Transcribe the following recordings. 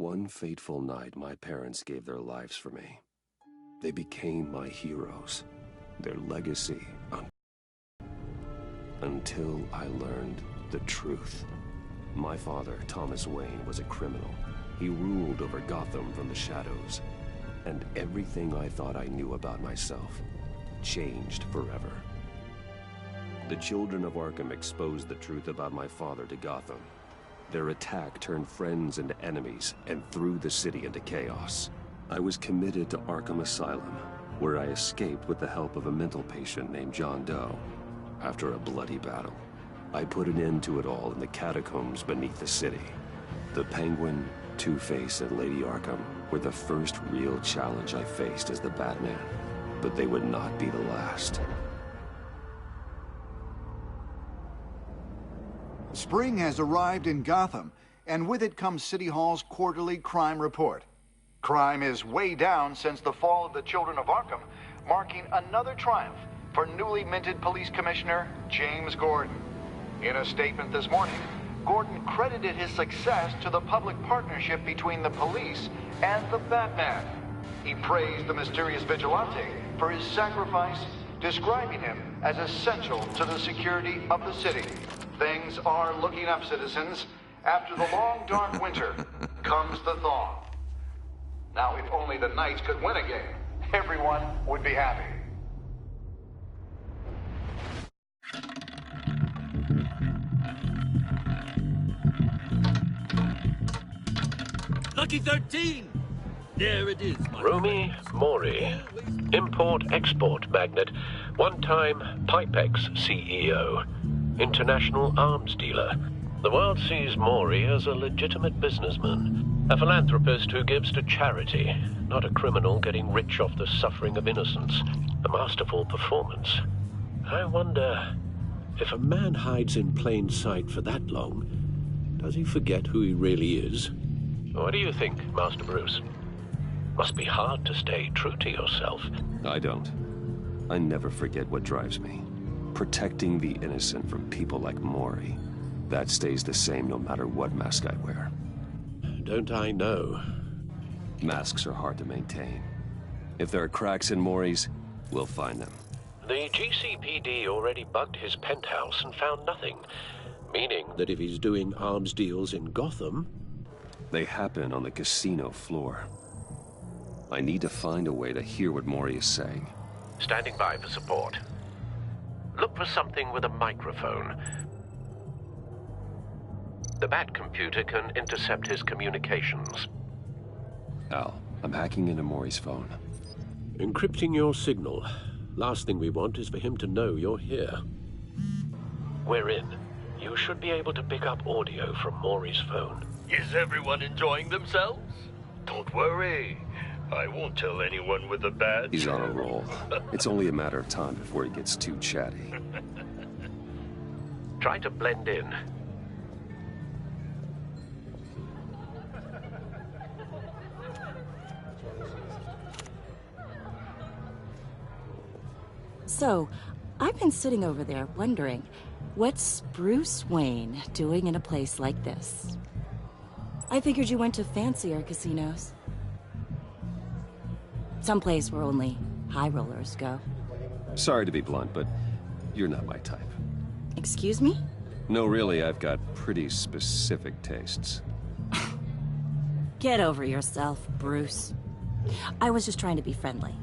One fateful night, my parents gave their lives for me. They became my heroes, their legacy until I learned the truth. My father, Thomas Wayne, was a criminal. He ruled over Gotham from the shadows, and everything I thought I knew about myself changed forever. The children of Arkham exposed the truth about my father to Gotham. Their attack turned friends into enemies and threw the city into chaos. I was committed to Arkham Asylum, where I escaped with the help of a mental patient named John Doe. After a bloody battle, I put an end to it all in the catacombs beneath the city. The Penguin, Two-Face, and Lady Arkham were the first real challenge I faced as the Batman, but they would not be the last. Spring has arrived in Gotham, and with it comes City Hall's quarterly crime report. Crime is way down since the fall of the Children of Arkham, marking another triumph for newly minted Police Commissioner James Gordon. In a statement this morning, Gordon credited his success to the public partnership between the police and the Batman. He praised the mysterious vigilante for his sacrifice, describing him as essential to the security of the city. Things are looking up, citizens. After the long, dark winter comes the thaw. Now, if only the Knights could win a game, everyone would be happy. Lucky 13! There it is, my Rumi friends. Mori, import-export magnate, one-time Pipex CEO, international arms dealer. The world sees Mori as a legitimate businessman, a philanthropist who gives to charity, not a criminal getting rich off the suffering of innocence. A masterful performance. I wonder, if a man hides in plain sight for that long, does he forget who he really is? What do you think, Master Bruce? Must be hard to stay true to yourself. I don't. I never forget what drives me. Protecting the innocent from people like Mori. That stays the same no matter what mask I wear. Don't I know? Masks are hard to maintain. If there are cracks in Mori's, we'll find them. The GCPD already bugged his penthouse and found nothing, meaning that if he's doing arms deals in Gotham... They happen on the casino floor. I need to find a way to hear what Mori is saying. Standing by for support. Look for something with a microphone. The Bat computer can intercept his communications. Al, I'm hacking into Mori's phone. Encrypting your signal. Last thing we want is for him to know you're here. We're in. You should be able to pick up audio from Mori's phone. Is everyone enjoying themselves? Don't worry. I won't tell anyone with a badge. He's on a roll. It's only a matter of time before he gets too chatty. Try to blend in. So, I've been sitting over there wondering, what's Bruce Wayne doing in a place like this? I figured you went to fancier casinos. Someplace where only high rollers go. Sorry to be blunt, but you're not my type. Excuse me? No, really, I've got pretty specific tastes. Get over yourself, Bruce. I was just trying to be friendly.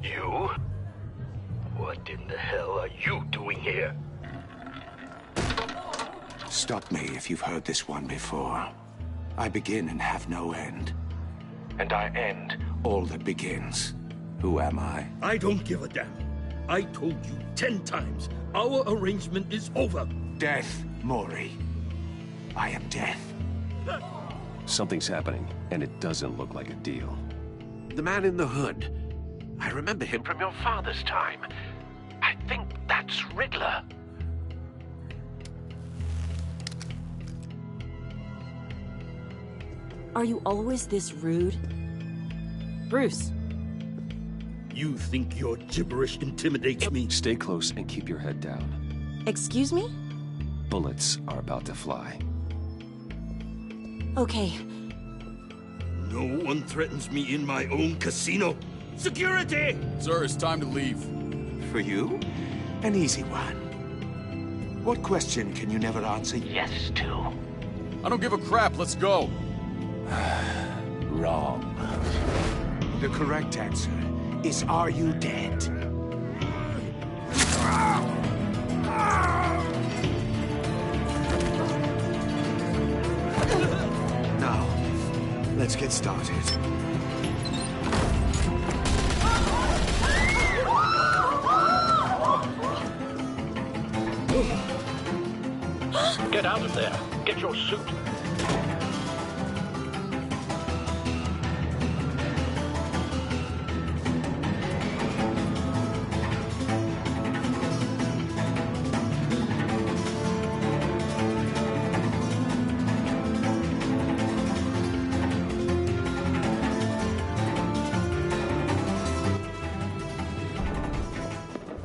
You? What in the hell are you doing here? Stop me if you've heard this one before. I begin and have no end. And I end all that begins. Who am I? I don't give a damn. I told you 10 times. Our arrangement is over. Death, Mori. I am death. Something's happening, and it doesn't look like a deal. The man in the hood. I remember him from your father's time. I think that's Riddler. Are you always this rude? Bruce. You think your gibberish intimidates me? Stay close and keep your head down. Excuse me? Bullets are about to fly. Okay. No one threatens me in my own casino. Security! Sir, it's time to leave. For you? An easy one. What question can you never answer yes to? I don't give a crap, let's go. Wrong. The correct answer is, are you dead? Now, let's get started. Get out of there. Get your suit.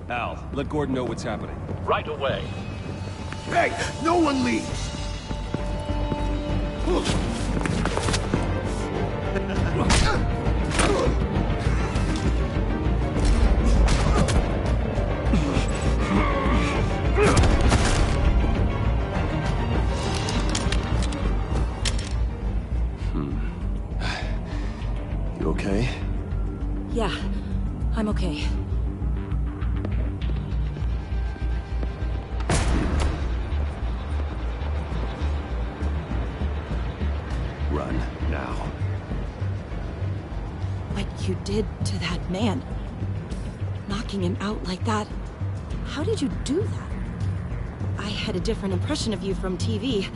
Al, let Gordon know what's happening. Right away. Hey, no one leaves! You okay? Yeah, I'm okay. Run, now. What you did to that man, knocking him out like that, how did you do that? I had a different impression of you from TV.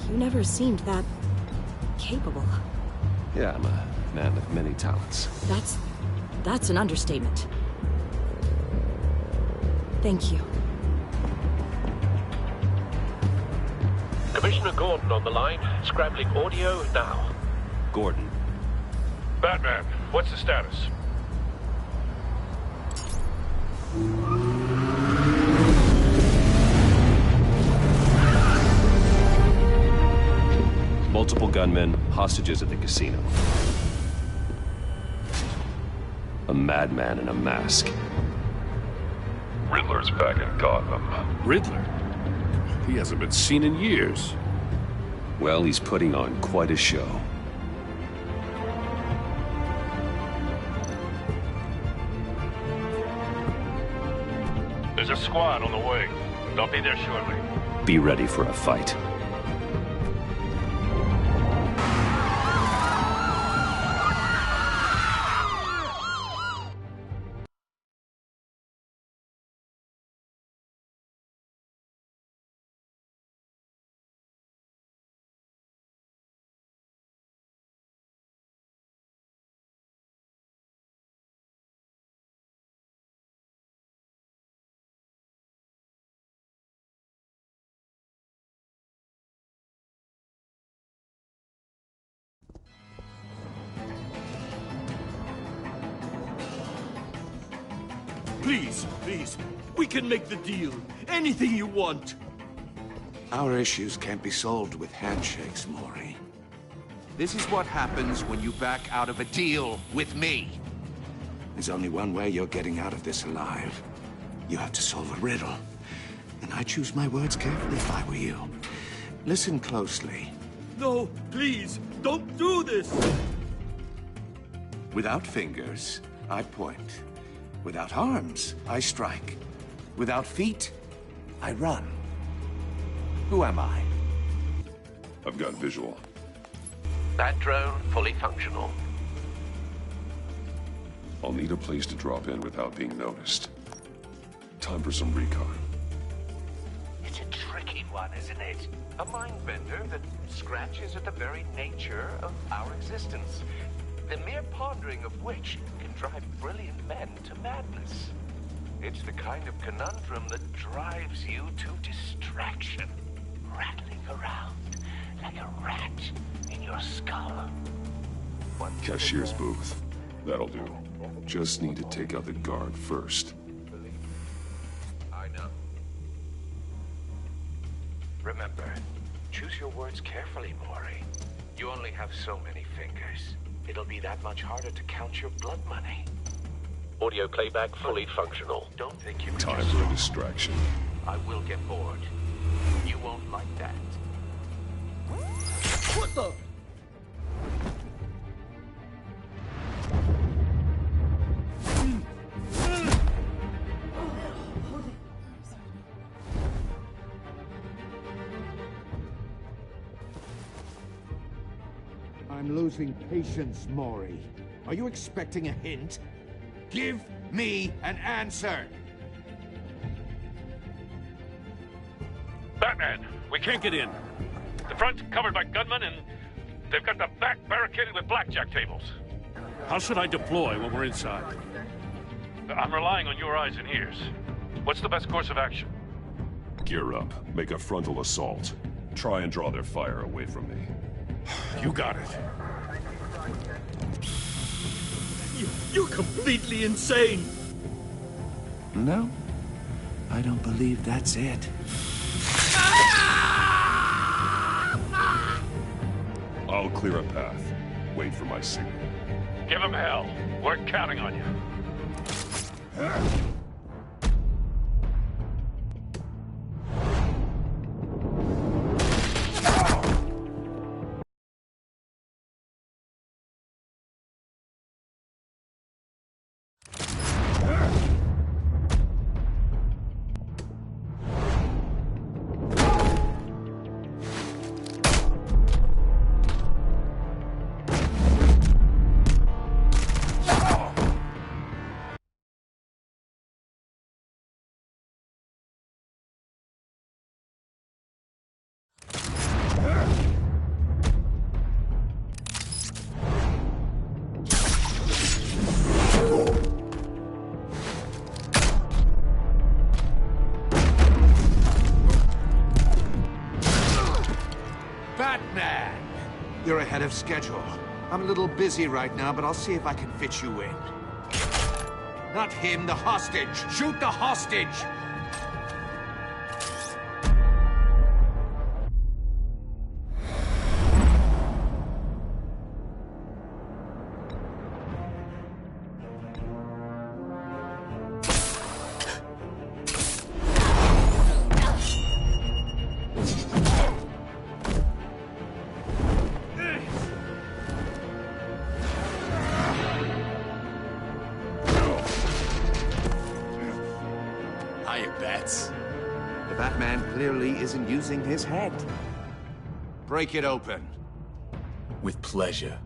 You never seemed that capable. Yeah, I'm a man of many talents. That's an understatement. Thank you. Commissioner Gordon on the line. Scrambling audio now. Gordon. Batman, what's the status? Multiple gunmen, hostages at the casino. A madman in a mask. Riddler's back in Gotham. Riddler? He hasn't been seen in years. Well, he's putting on quite a show. There's a squad on the way. They'll be there shortly. Be ready for a fight. Please, we can make the deal. Anything you want. Our issues can't be solved with handshakes, Maury. This is what happens when you back out of a deal with me. There's only one way you're getting out of this alive. You have to solve a riddle. And I choose my words carefully if I were you. Listen closely. No, please, don't do this. Without fingers, I point. Without arms, I strike. Without feet, I run. Who am I? I've got visual. That drone fully functional. I'll need a place to drop in without being noticed. Time for some recon. It's a tricky one, isn't it? A mind bender that scratches at the very nature of our existence. The mere pondering of which can drive brilliant men to madness. It's the kind of conundrum that drives you to distraction, rattling around like a rat in your skull. Cashier's booth. That'll do. Just need to take out the guard first. I know. Remember, choose your words carefully, Maury. You only have so many fingers. It'll be that much harder to count your blood money. Audio playback fully functional. Don't think you can Time just for a stop. distraction. I will get bored. You won't like that. What the? I'm losing patience, Maury. Are you expecting a hint? Give me an answer! Batman, we can't get in. The front's covered by gunmen, and they've got the back barricaded with blackjack tables. How should I deploy when we're inside? I'm relying on your eyes and ears. What's the best course of action? Gear up. Make a frontal assault. Try and draw their fire away from me. You got it. You're completely insane! No, I don't believe that's it. I'll clear a path. Wait for my signal. Give him hell. We're counting on you. Batman! You're ahead of schedule. I'm a little busy right now, but I'll see if I can fit you in. Not him, the hostage! Shoot the hostage! The Batman clearly isn't using his head. Break it open. With pleasure.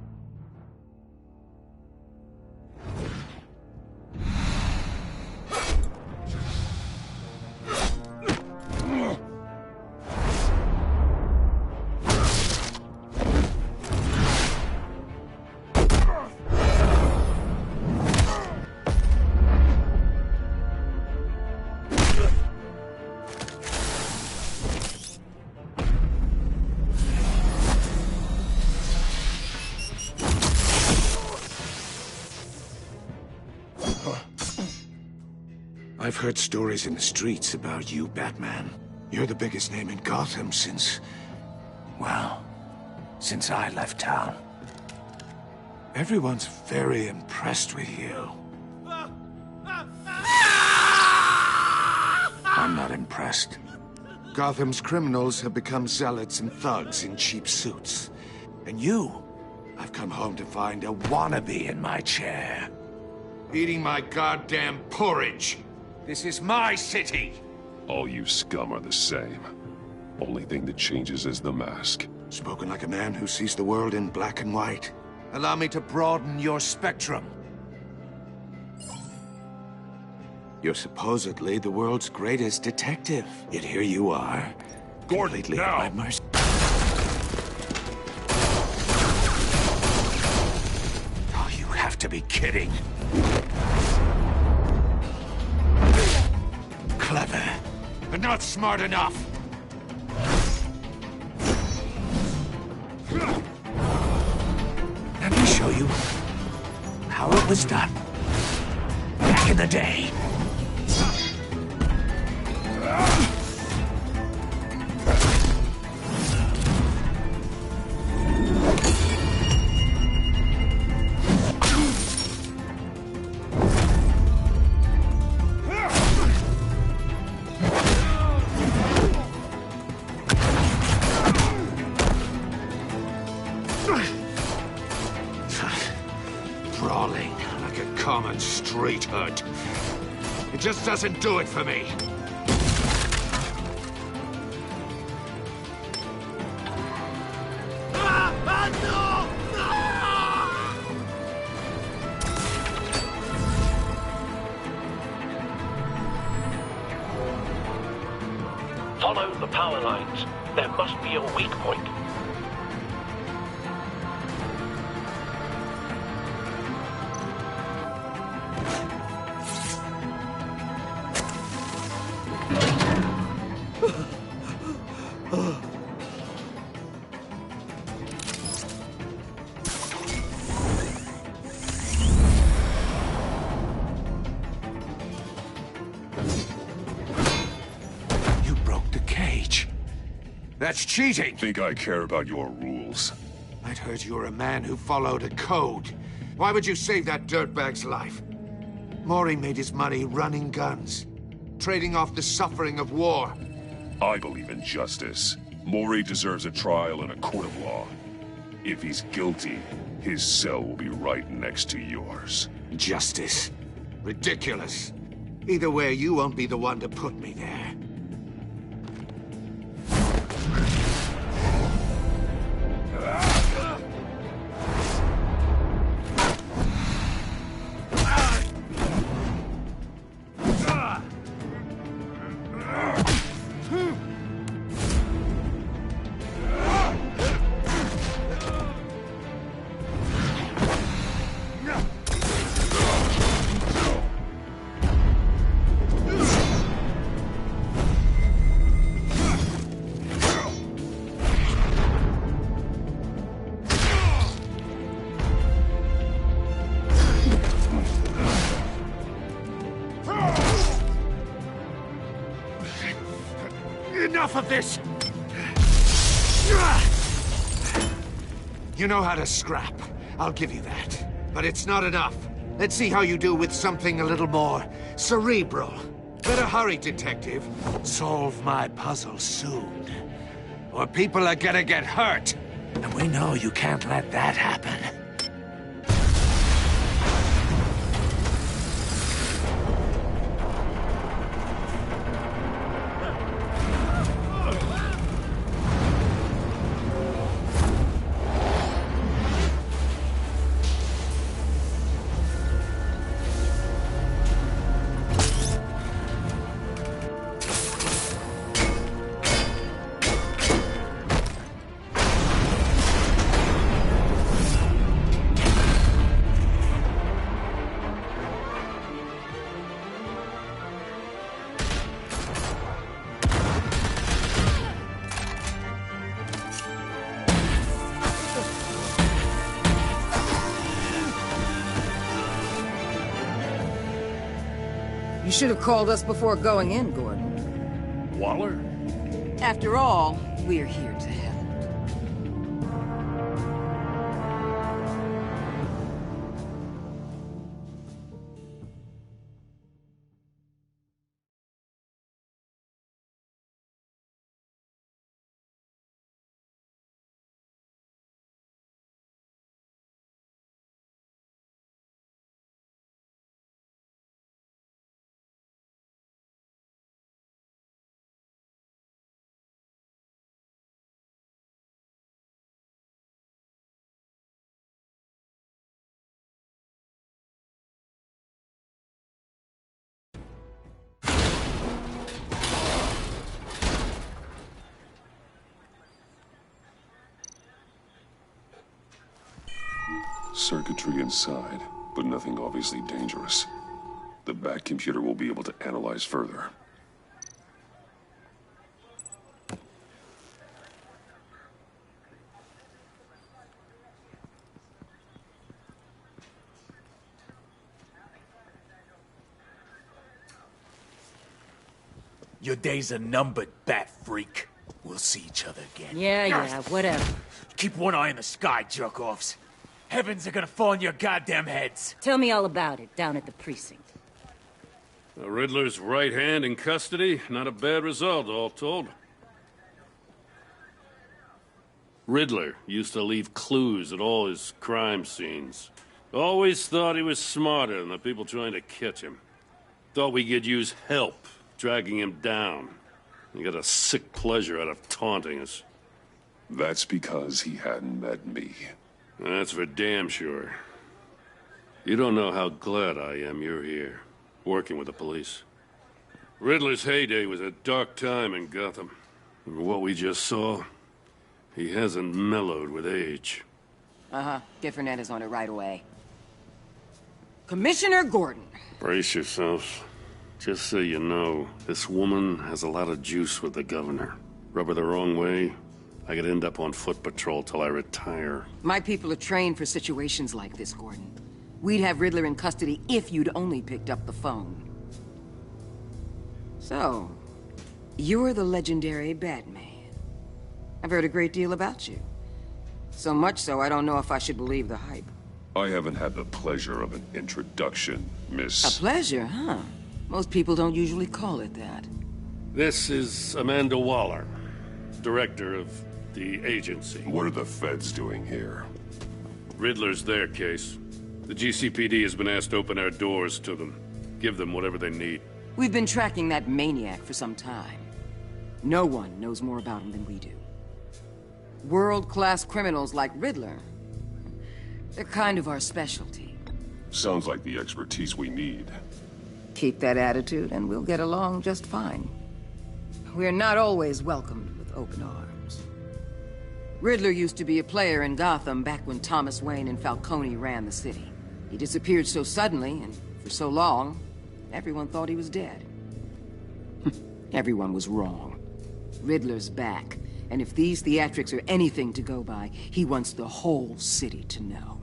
I've heard stories in the streets about you, Batman. You're the biggest name in Gotham since... well, since I left town. Everyone's very impressed with you. I'm not impressed. Gotham's criminals have become zealots and thugs in cheap suits. And you, I've come home to find a wannabe in my chair. Eating my goddamn porridge. This is my city! All you scum are the same. Only thing that changes is the mask. Spoken like a man who sees the world in black and white. Allow me to broaden your spectrum. You're supposedly the world's greatest detective. Yet here you are. Gordon, completely now! at my mercy. Oh, you have to be kidding. Clever, but not smart enough. Let me show you how it was done back in the day. streethood. It just doesn't do it for me. Follow the power lines. There must be a weak point. That's cheating! Think I care about your rules? I'd heard you were a man who followed a code. Why would you save that dirtbag's life? Maury made his money running guns, trading off the suffering of war. I believe in justice. Maury deserves a trial in a court of law. If he's guilty, his cell will be right next to yours. Justice? Ridiculous. Either way, you won't be the one to put me there. Enough of this! You know how to scrap. I'll give you that. But it's not enough. Let's see how you do with something a little more cerebral. Better hurry, detective. Solve my puzzle soon. Or people are gonna get hurt. And we know you can't let that happen. You should have called us before going in, Gordon. Waller? After all, we're here to help. Circuitry inside, but nothing obviously dangerous. The back computer will be able to analyze further. Your days are numbered, bat freak. We'll see each other again. Yeah, whatever. Keep one eye in the sky, jerk-offs. Heavens are gonna fall on your goddamn heads. Tell me all about it down at the precinct. The Riddler's right hand in custody. Not a bad result, all told. Riddler used to leave clues at all his crime scenes. Always thought he was smarter than the people trying to catch him. Thought we could use help, dragging him down. He got a sick pleasure out of taunting us. That's because he hadn't met me. That's for damn sure. You don't know how glad I am you're here, working with the police. Riddler's heyday was a dark time in Gotham. And what we just saw, he hasn't mellowed with age. Get Fernandez on it right away. Commissioner Gordon. Brace yourselves. Just so you know, this woman has a lot of juice with the governor. Rub her the wrong way, I could end up on foot patrol till I retire. My people are trained for situations like this, Gordon. We'd have Riddler in custody if you'd only picked up the phone. So, you're the legendary Batman. I've heard a great deal about you. So much so, I don't know if I should believe the hype. I haven't had the pleasure of an introduction, Miss... A pleasure, huh? Most people don't usually call it that. This is Amanda Waller, director of the agency. What are the feds doing here? Riddler's their case. The GCPD has been asked to open our doors to them. Give them whatever they need. We've been tracking that maniac for some time. No one knows more about him than we do. World-class criminals like Riddler. They're kind of our specialty. Sounds like the expertise we need. Keep that attitude and we'll get along just fine. We're not always welcomed with open arms. Riddler used to be a player in Gotham back when Thomas Wayne and Falcone ran the city. He disappeared so suddenly and for so long, everyone thought he was dead. Everyone was wrong. Riddler's back, and if these theatrics are anything to go by, he wants the whole city to know.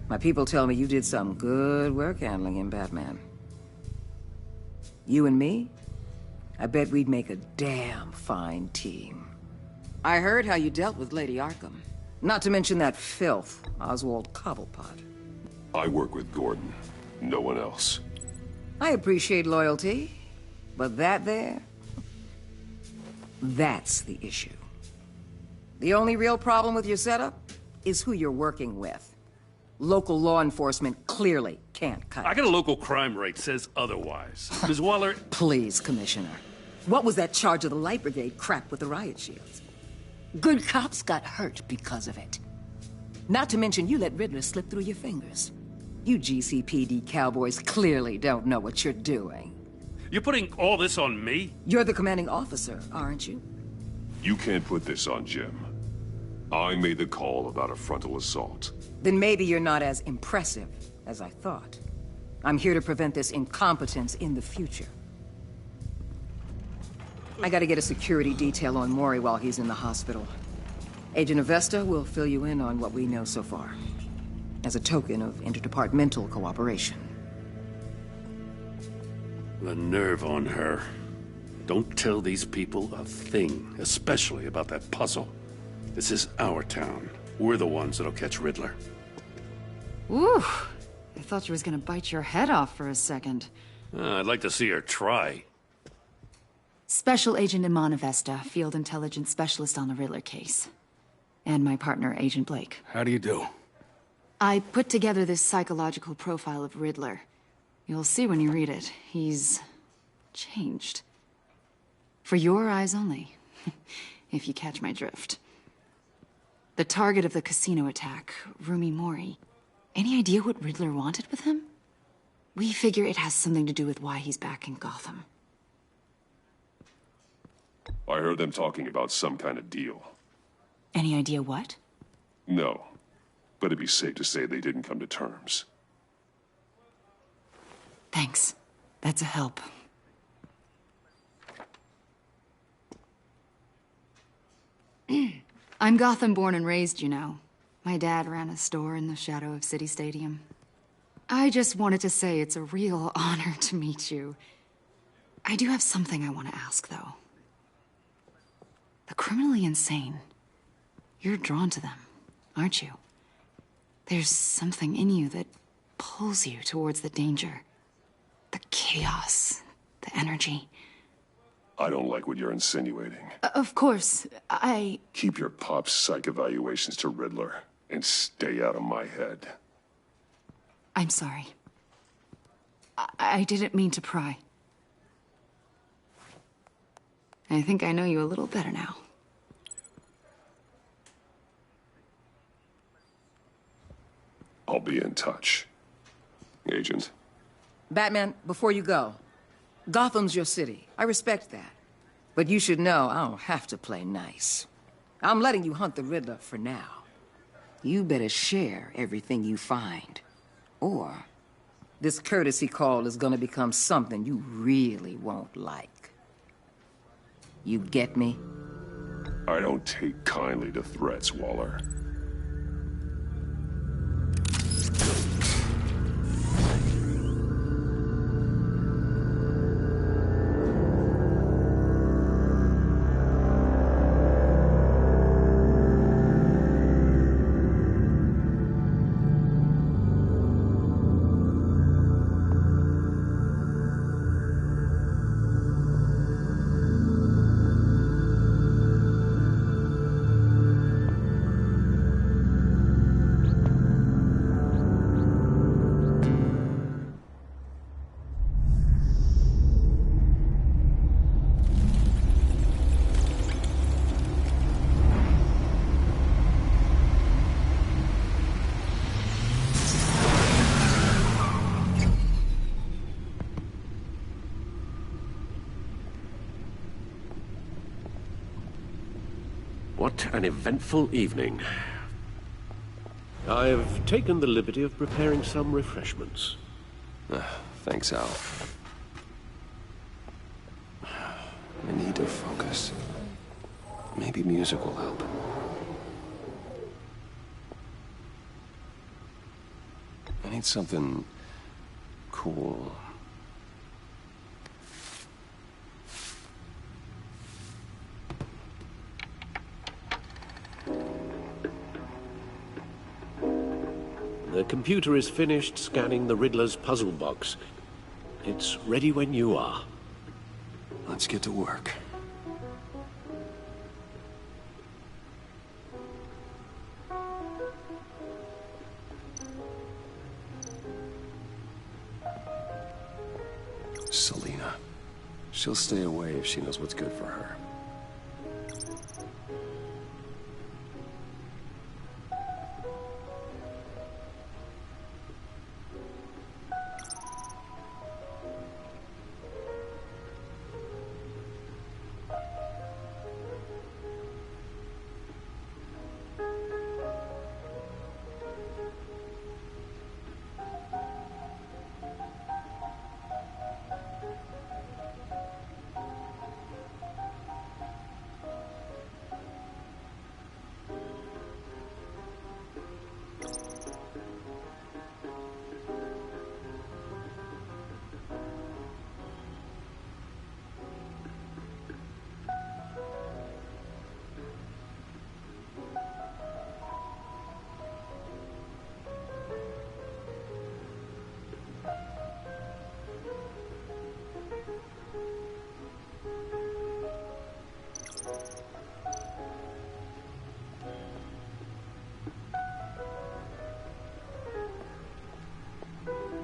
My people tell me you did some good work handling him, Batman. You and me? I bet we'd make a damn fine team. I heard how you dealt with Lady Arkham. Not to mention that filth, Oswald Cobblepot. I work with Gordon. No one else. I appreciate loyalty, but that there... that's the issue. The only real problem with your setup is who you're working with. Local law enforcement clearly can't cut it. I got a local crime rate says otherwise. Ms. Waller... Please, Commissioner. What was that charge of the Light Brigade crap with the riot shields? Good cops got hurt because of it. Not to mention you let Riddler slip through your fingers. You GCPD cowboys clearly don't know what you're doing. You're putting all this on me? You're the commanding officer, aren't you? You can't put this on Jim. I made the call about a frontal assault. Then maybe you're not as impressive as I thought. I'm here to prevent this incompetence in the future. I gotta get a security detail on Maury while he's in the hospital. Agent Avesta will fill you in on what we know so far, as a token of interdepartmental cooperation. The nerve on her. Don't tell these people a thing, especially about that puzzle. This is our town. We're the ones that'll catch Riddler. Ooh, I thought she was gonna bite your head off for a second. I'd like to see her try. Special Agent Iman Avesta, Field Intelligence Specialist on the Riddler case. And my partner, Agent Blake. How do you do? I put together this psychological profile of Riddler. You'll see when you read it. He's... changed. For your eyes only, if you catch my drift. The target of the casino attack, Rumi Mori. Any idea what Riddler wanted with him? We figure it has something to do with why he's back in Gotham. I heard them talking about some kind of deal. Any idea what? No, but it'd be safe to say they didn't come to terms. Thanks. That's a help. I'm Gotham born and raised, you know. My dad ran a store in the shadow of City Stadium. I just wanted to say it's a real honor to meet you. I do have something I want to ask, though. The criminally insane. You're drawn to them, aren't you? There's something in you that pulls you towards the danger. The chaos, the energy. I don't like what you're insinuating. Of course, Keep your pop psych evaluations to Riddler and stay out of my head. I'm sorry. I didn't mean to pry. I think I know you a little better now. I'll be in touch, Agent. Batman, before you go, Gotham's your city. I respect that. But you should know I don't have to play nice. I'm letting you hunt the Riddler for now. You better share everything you find. Or this courtesy call is gonna become something you really won't like. You get me? I don't take kindly to threats, Waller. What an eventful evening. I've taken the liberty of preparing some refreshments. Thanks, Al. I need to focus. Maybe music will help. I need something cool. The computer is finished scanning the Riddler's puzzle box. It's ready when you are. Let's get to work. Selina. She'll stay away if she knows what's good for her.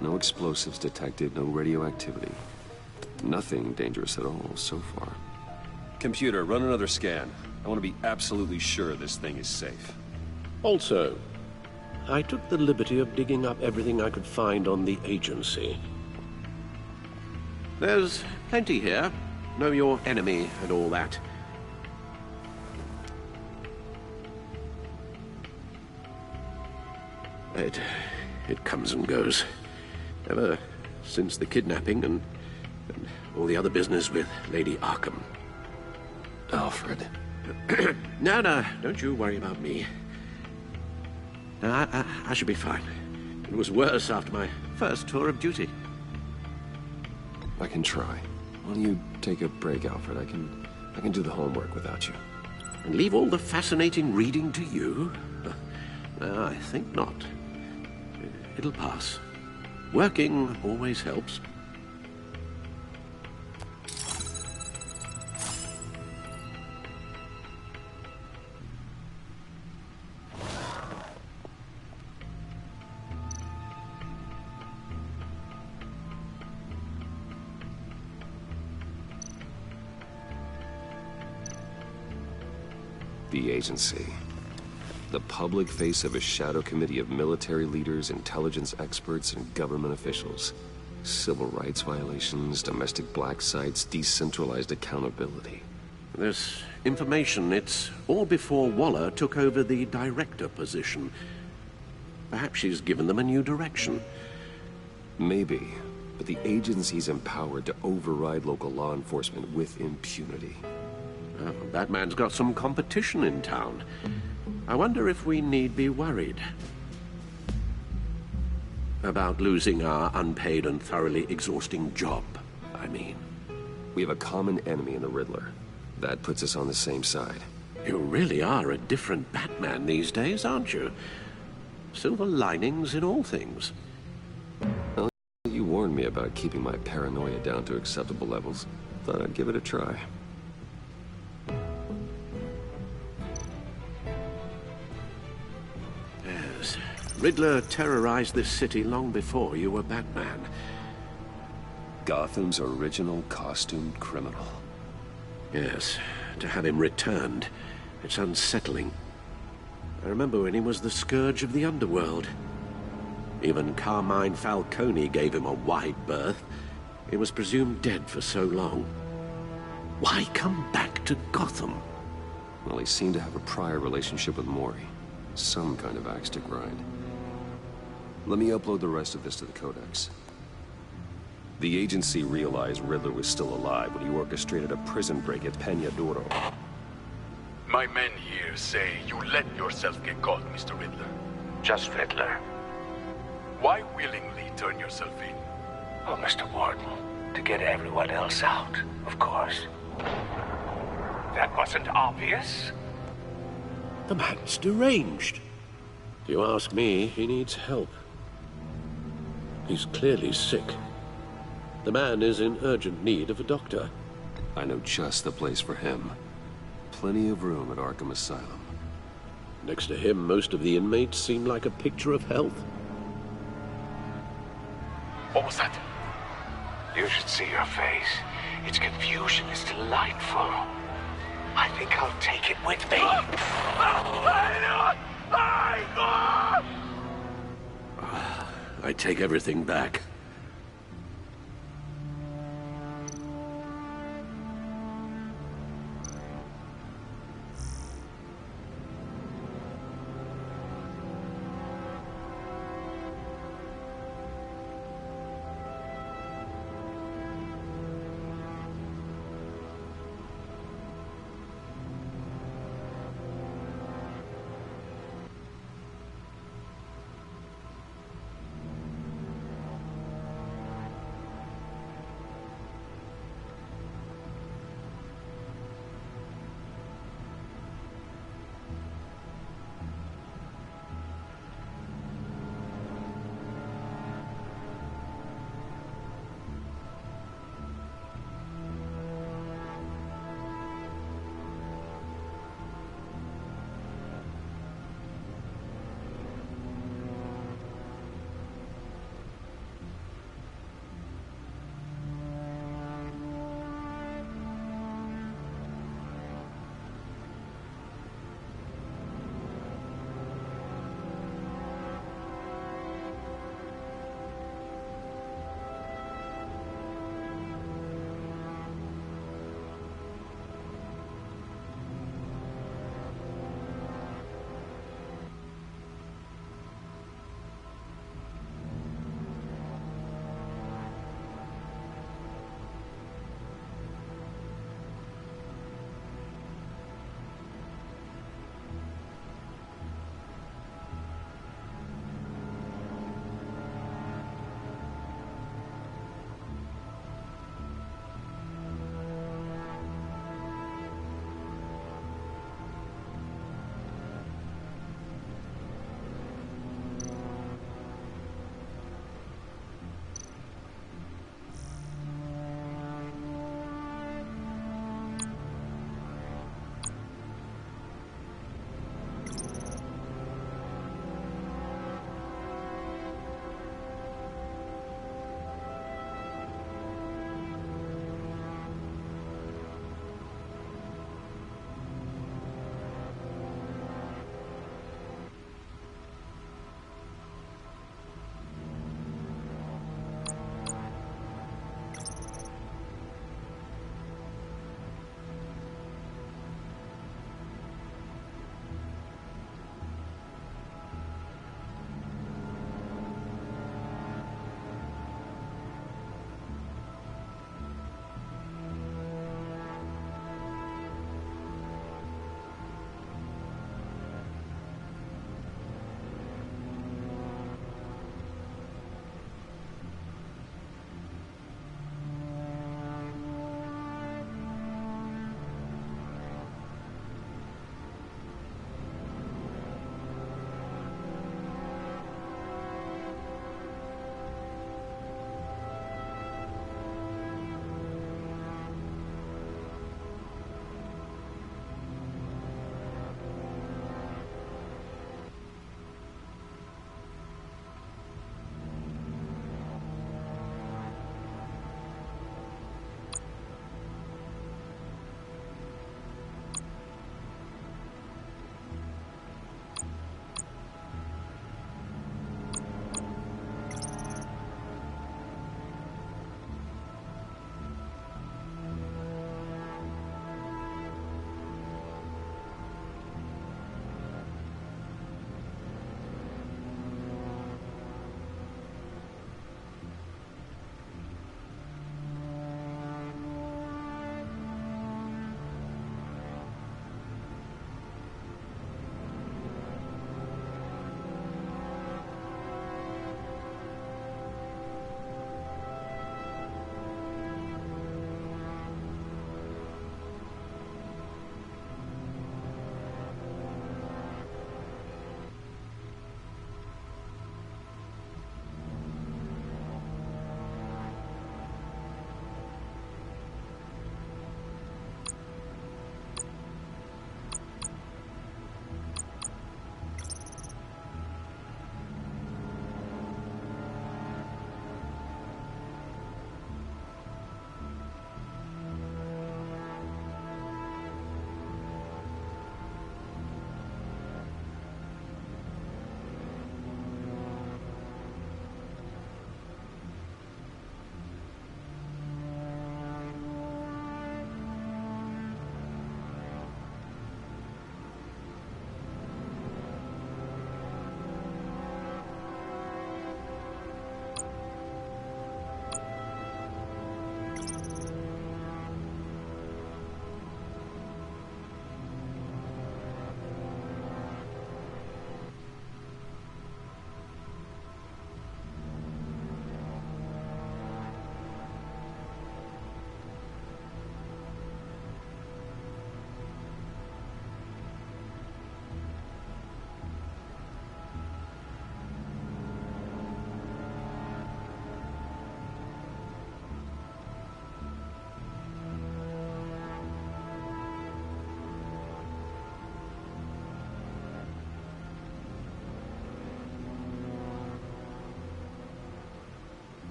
No explosives detected, no radioactivity. Nothing dangerous at all so far. Computer, run another scan. I want to be absolutely sure this thing is safe. Also, I took the liberty of digging up everything I could find on the agency. There's plenty here. Know your enemy and all that. It comes and goes. Ever since the kidnapping and all the other business with Lady Arkham. Alfred. No, don't you worry about me. I should be fine. It was worse after my first tour of duty. I can try. Why don't you take a break, Alfred? I can do the homework without you. And leave all the fascinating reading to you? I think not. It'll pass. Working always helps. The agency. The public face of a shadow committee of military leaders, intelligence experts, and government officials. Civil rights violations, domestic black sites, decentralized accountability. This information, it's all before Waller took over the director position. Perhaps she's given them a new direction. Maybe, but the agency's empowered to override local law enforcement with impunity. Oh, Batman's got some competition in town. I wonder if we need be worried about losing our unpaid and thoroughly exhausting job, I mean. We have a common enemy in the Riddler. That puts us on the same side. You really are a different Batman these days, aren't you? Silver linings in all things. Well, you warned me about keeping my paranoia down to acceptable levels. Thought I'd give it a try. Yes. Riddler terrorized this city long before you were Batman. Gotham's original costumed criminal. Yes, to have him returned, it's unsettling. I remember when he was the scourge of the underworld. Even Carmine Falcone gave him a wide berth. He was presumed dead for so long. Why come back to Gotham? Well, he seemed to have a prior relationship with Mori. Some kind of axe to grind. Let me upload the rest of this to the Codex. The agency realized Riddler was still alive when he orchestrated a prison break at Peña Duro. My men here say you let yourself get caught, Mr. Riddler. Just Riddler. Why willingly turn yourself in? Oh, Mr. Warden, to get everyone else out, of course. That wasn't obvious. The man's deranged. If you ask me, he needs help. He's clearly sick. The man is in urgent need of a doctor. I know just the place for him. Plenty of room at Arkham Asylum. Next to him, most of the inmates seem like a picture of health. What was that? You should see your face. Its confusion is delightful. I think I'll take it with me. I take everything back.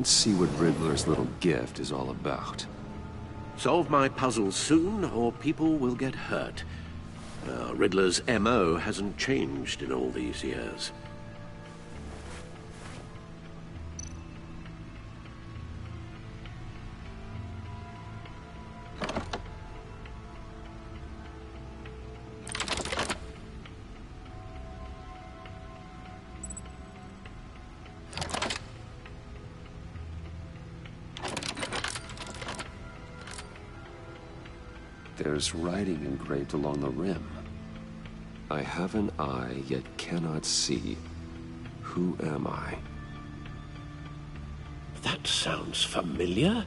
Let's see what Riddler's little gift is all about. Solve my puzzle soon, or people will get hurt. Riddler's MO hasn't changed in all these years. There's writing engraved along the rim. I have an eye, yet cannot see. Who am I? That sounds familiar.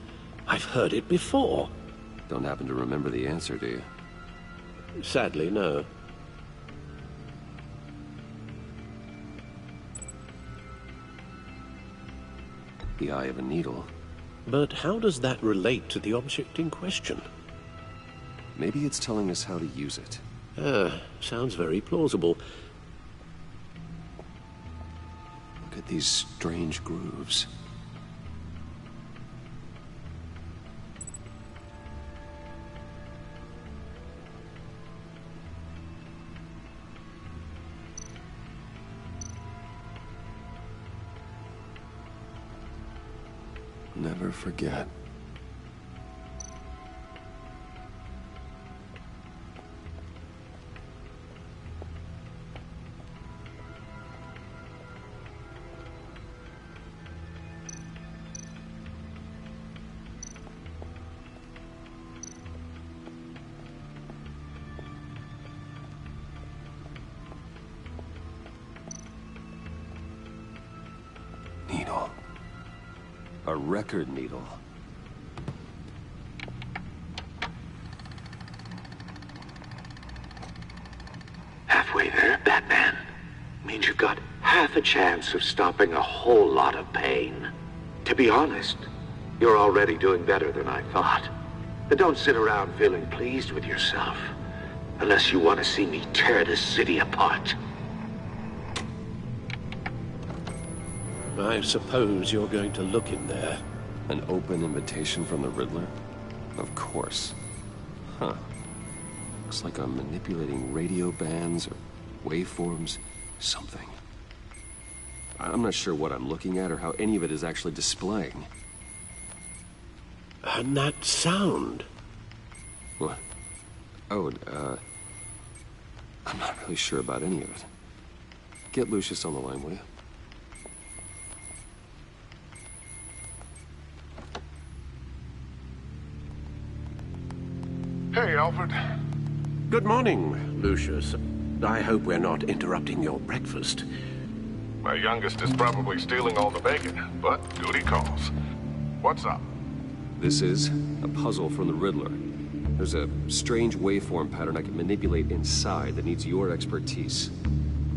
I've heard it before. Don't happen to remember the answer, do you? Sadly, no. The eye of a needle. But how does that relate to the object in question? Maybe it's telling us how to use it. Sounds very plausible. Look at these strange grooves. Never forget. Needle. A record needle. Halfway there, Batman. Means you've got half a chance of stopping a whole lot of pain. To be honest, you're already doing better than I thought. But don't sit around feeling pleased with yourself. Unless you want to see me tear this city apart. I suppose you're going to look in there. An open invitation from the Riddler? Of course. Huh. Looks like I'm manipulating radio bands or waveforms. Something. I'm not sure what I'm looking at or how any of it is actually displaying. And that sound? What? Oh, I'm not really sure about any of it. Get Lucius on the line, will you? Hey, Alfred. Good morning, Lucius. I hope we're not interrupting your breakfast. My youngest is probably stealing all the bacon, but duty calls. What's up? This is a puzzle from the Riddler. There's a strange waveform pattern I can manipulate inside that needs your expertise.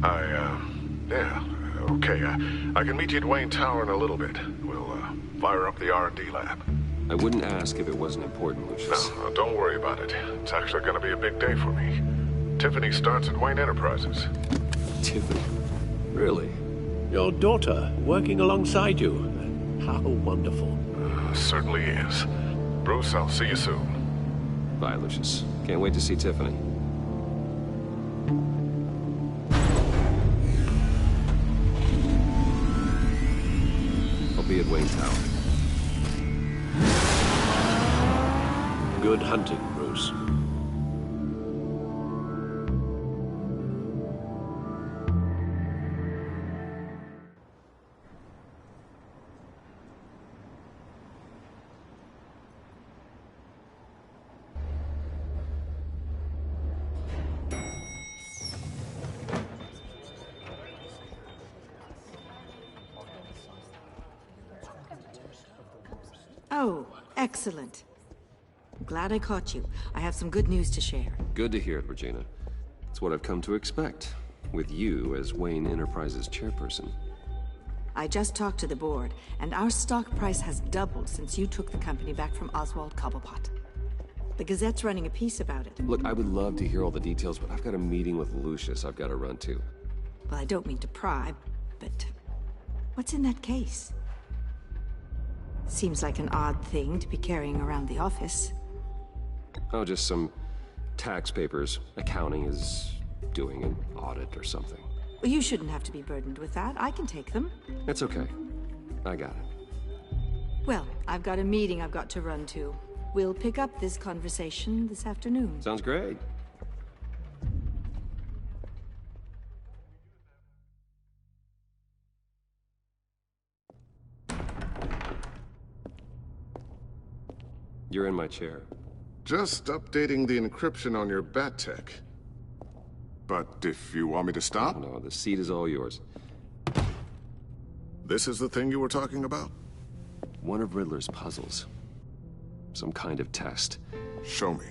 Yeah, okay. I can meet you at Wayne Tower in a little bit. We'll, fire up the R&D lab. I wouldn't ask if it wasn't important, Lucius. No, don't worry about it. It's actually gonna be a big day for me. Tiffany starts at Wayne Enterprises. Tiffany? Really? Your daughter, working alongside you. How wonderful. Certainly is. Bruce, I'll see you soon. Bye, Lucius. Can't wait to see Tiffany. I'll be at Wayne Tower. Good hunting, Bruce. Oh, excellent. Glad I caught you. I have some good news to share. Good to hear it, Regina. It's what I've come to expect, with you as Wayne Enterprises chairperson. I just talked to the board, and our stock price has doubled since you took the company back from Oswald Cobblepot. The Gazette's running a piece about it. Look, I would love to hear all the details, but I've got a meeting with Lucius I've got to run to. Well, I don't mean to pry, but what's in that case? Seems like an odd thing to be carrying around the office. Oh, just some tax papers. Accounting is doing an audit or something. Well, you shouldn't have to be burdened with that. I can take them. It's okay. I got it. Well, I've got a meeting I've got to run to. We'll pick up this conversation this afternoon. Sounds great. You're in my chair. Just updating the encryption on your bat tech. But if you want me to stop? No, the seat is all yours. This is the thing you were talking about? One of Riddler's puzzles. Some kind of test. Show me.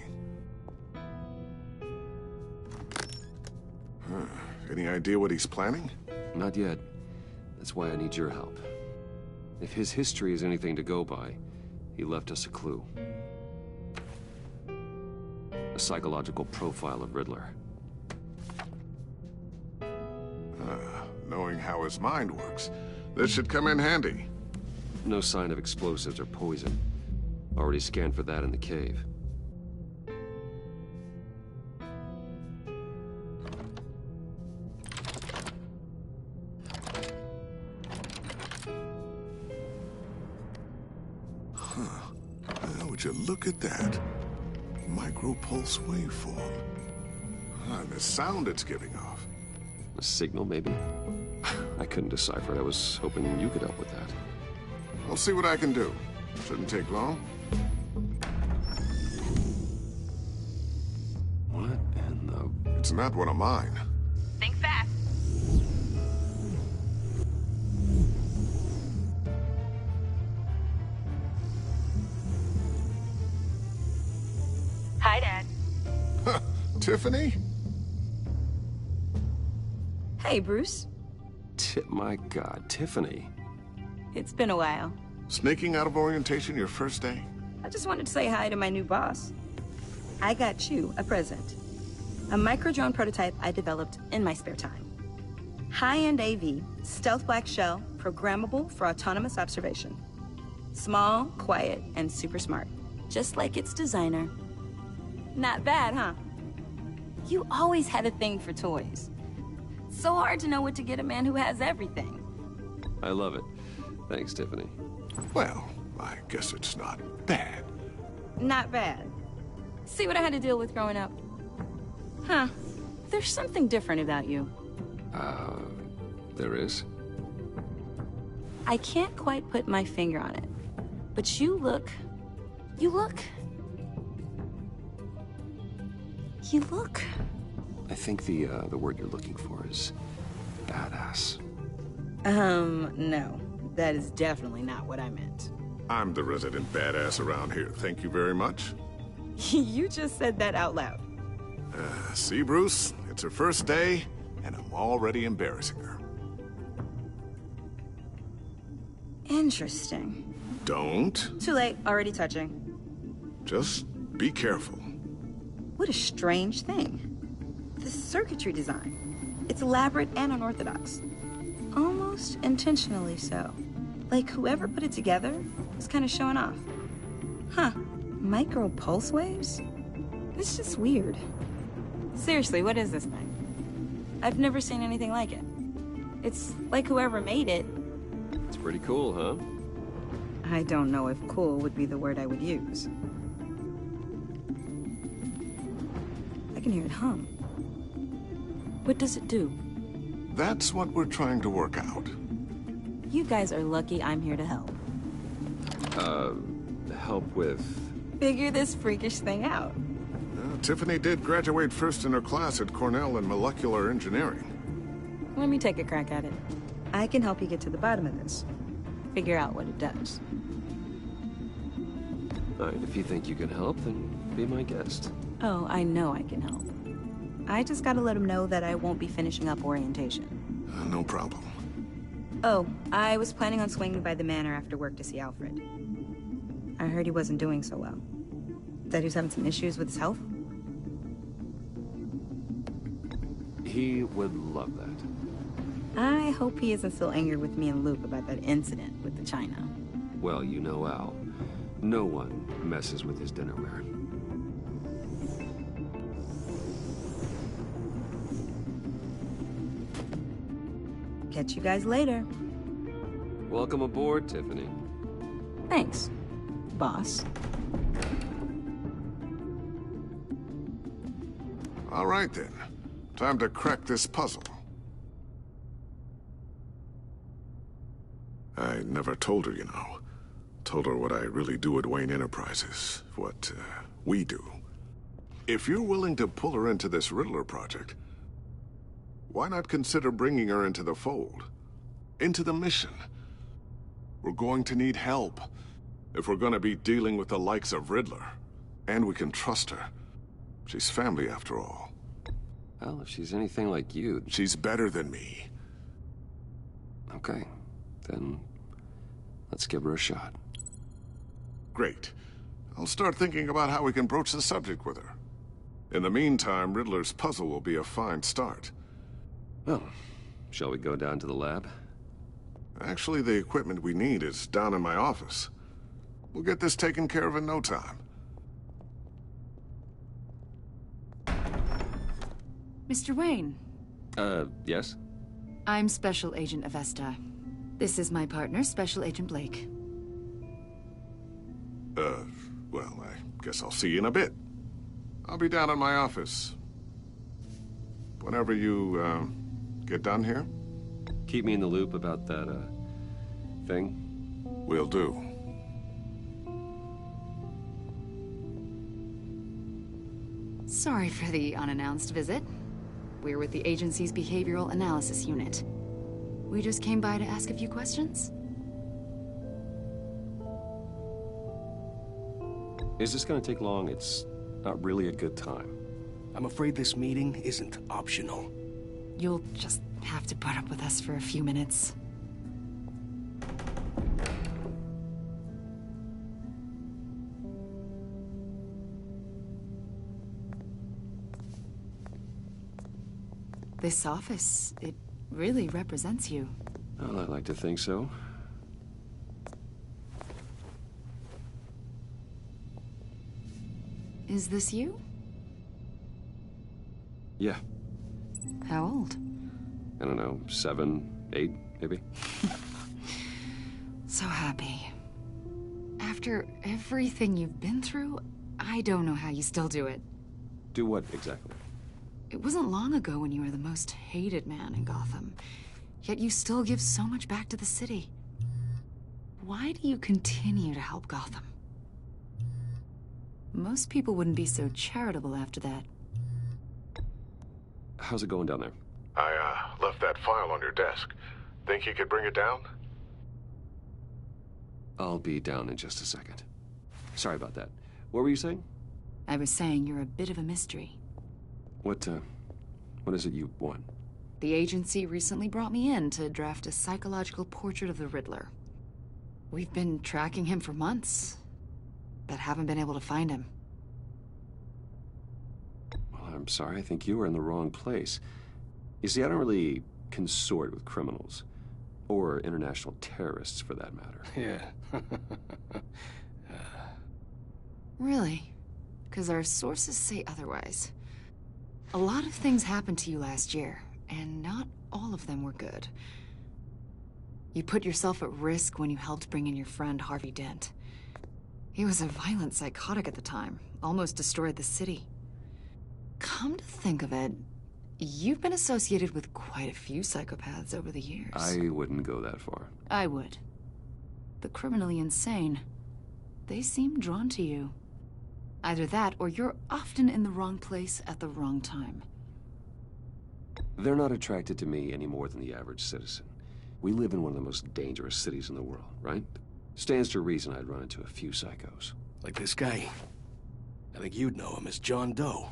Any idea what he's planning? Not yet. That's why I need your help. If his history is anything to go by, he left us a clue. A psychological profile of Riddler. Knowing how his mind works, this should come in handy. No sign of explosives or poison. Already scanned for that in the cave. Would you look at that? Micro-pulse waveform. And the sound it's giving off. A signal, maybe? I couldn't decipher it. I was hoping you could help with that. I'll see what I can do. Shouldn't take long. What in the... It's not one of mine. Think fast. Hi, Dad. Huh, Tiffany? Hey, Bruce. My God, Tiffany. It's been a while. Sneaking out of orientation your first day? I just wanted to say hi to my new boss. I got you a present. A micro-drone prototype I developed in my spare time. High-end AV, stealth black shell, programmable for autonomous observation. Small, quiet, and super smart. Just like its designer. Not bad, huh? You always had a thing for toys. So hard to know what to get a man who has everything. I love it. Thanks, Tiffany. Well, I guess it's not bad. Not bad. See what I had to deal with growing up? Huh. There's something different about you. There is? I can't quite put my finger on it. But you look... You look... I think the word you're looking for is badass. No. That is definitely not what I meant. I'm the resident badass around here. Thank you very much. You just said that out loud. See, Bruce? It's her first day, and I'm already embarrassing her. Interesting. Don't. Too late. Already touching. Just be careful. What a strange thing. The circuitry design. It's elaborate and unorthodox. Almost intentionally so. Like whoever put it together was kind of showing off. Huh. Micro pulse waves? It's just weird. Seriously, what is this thing? I've never seen anything like it. It's like whoever made it. It's pretty cool, huh? I don't know if cool would be the word I would use. I can hear it hum. What does it do? That's what we're trying to work out. You guys are lucky I'm here to help. Help with... Figure this freakish thing out. Tiffany did graduate first in her class at Cornell in molecular engineering. Let me take a crack at it. I can help you get to the bottom of this. Figure out what it does. All right, if you think you can help, then be my guest. Oh, I know I can help. I just gotta let him know that I won't be finishing up orientation. No problem. Oh, I was planning on swinging by the manor after work to see Alfred. I heard he wasn't doing so well. That he was having some issues with his health? He would love that. I hope he isn't still angry with me and Luke about that incident with the China. Well, you know Al. No one messes with his dinnerware. Catch you guys later. Welcome aboard, Tiffany. Thanks, boss. All right, then. Time to crack this puzzle. I never told her, you know. Told her what I really do at Wayne Enterprises. What, we do. If you're willing to pull her into this Riddler project, why not consider bringing her into the fold? Into the mission? We're going to need help. If we're gonna be dealing with the likes of Riddler. And we can trust her. She's family, after all. Well, if she's anything like you... She's better than me. Okay. Then... let's give her a shot. Great. I'll start thinking about how we can broach the subject with her. In the meantime, Riddler's puzzle will be a fine start. Well, shall we go down to the lab? Actually, the equipment we need is down in my office. We'll get this taken care of in no time. Mr. Wayne. Yes? I'm Special Agent Avesta. This is my partner, Special Agent Blake. Well, I guess I'll see you in a bit. I'll be down in my office. Whenever you, get done here? Keep me in the loop about that, thing? Will do. Sorry for the unannounced visit. We're with the agency's Behavioral Analysis Unit. We just came by to ask a few questions. Is this gonna take long? It's not really a good time. I'm afraid this meeting isn't optional. You'll just have to put up with us for a few minutes. This office, it really represents you. Well, I'd like to think so. Is this you? Yeah. How old? I don't know, 7, 8, maybe? So happy. After everything you've been through, I don't know how you still do it. Do what, exactly? It wasn't long ago when you were the most hated man in Gotham, yet you still give so much back to the city. Why do you continue to help Gotham? Most people wouldn't be so charitable after that. How's it going down there? I, left that file on your desk. Think you could bring it down? I'll be down in just a second. Sorry about that. What were you saying? I was saying you're a bit of a mystery. What is it you want? The agency recently brought me in to draft a psychological portrait of the Riddler. We've been tracking him for months, but haven't been able to find him. Well, I'm sorry. I think you were in the wrong place. You see, I don't really consort with criminals. Or international terrorists, for that matter. Yeah. Really? Because our sources say otherwise. A lot of things happened to you last year, and not all of them were good. You put yourself at risk when you helped bring in your friend Harvey Dent. He was a violent psychotic at the time, almost destroyed the city. Come to think of it, you've been associated with quite a few psychopaths over the years. I wouldn't go that far. I would. The criminally insane, they seem drawn to you. Either that, or you're often in the wrong place at the wrong time. They're not attracted to me any more than the average citizen. We live in one of the most dangerous cities in the world, right? Stands to reason I'd run into a few psychos. Like this guy. I think you'd know him as John Doe.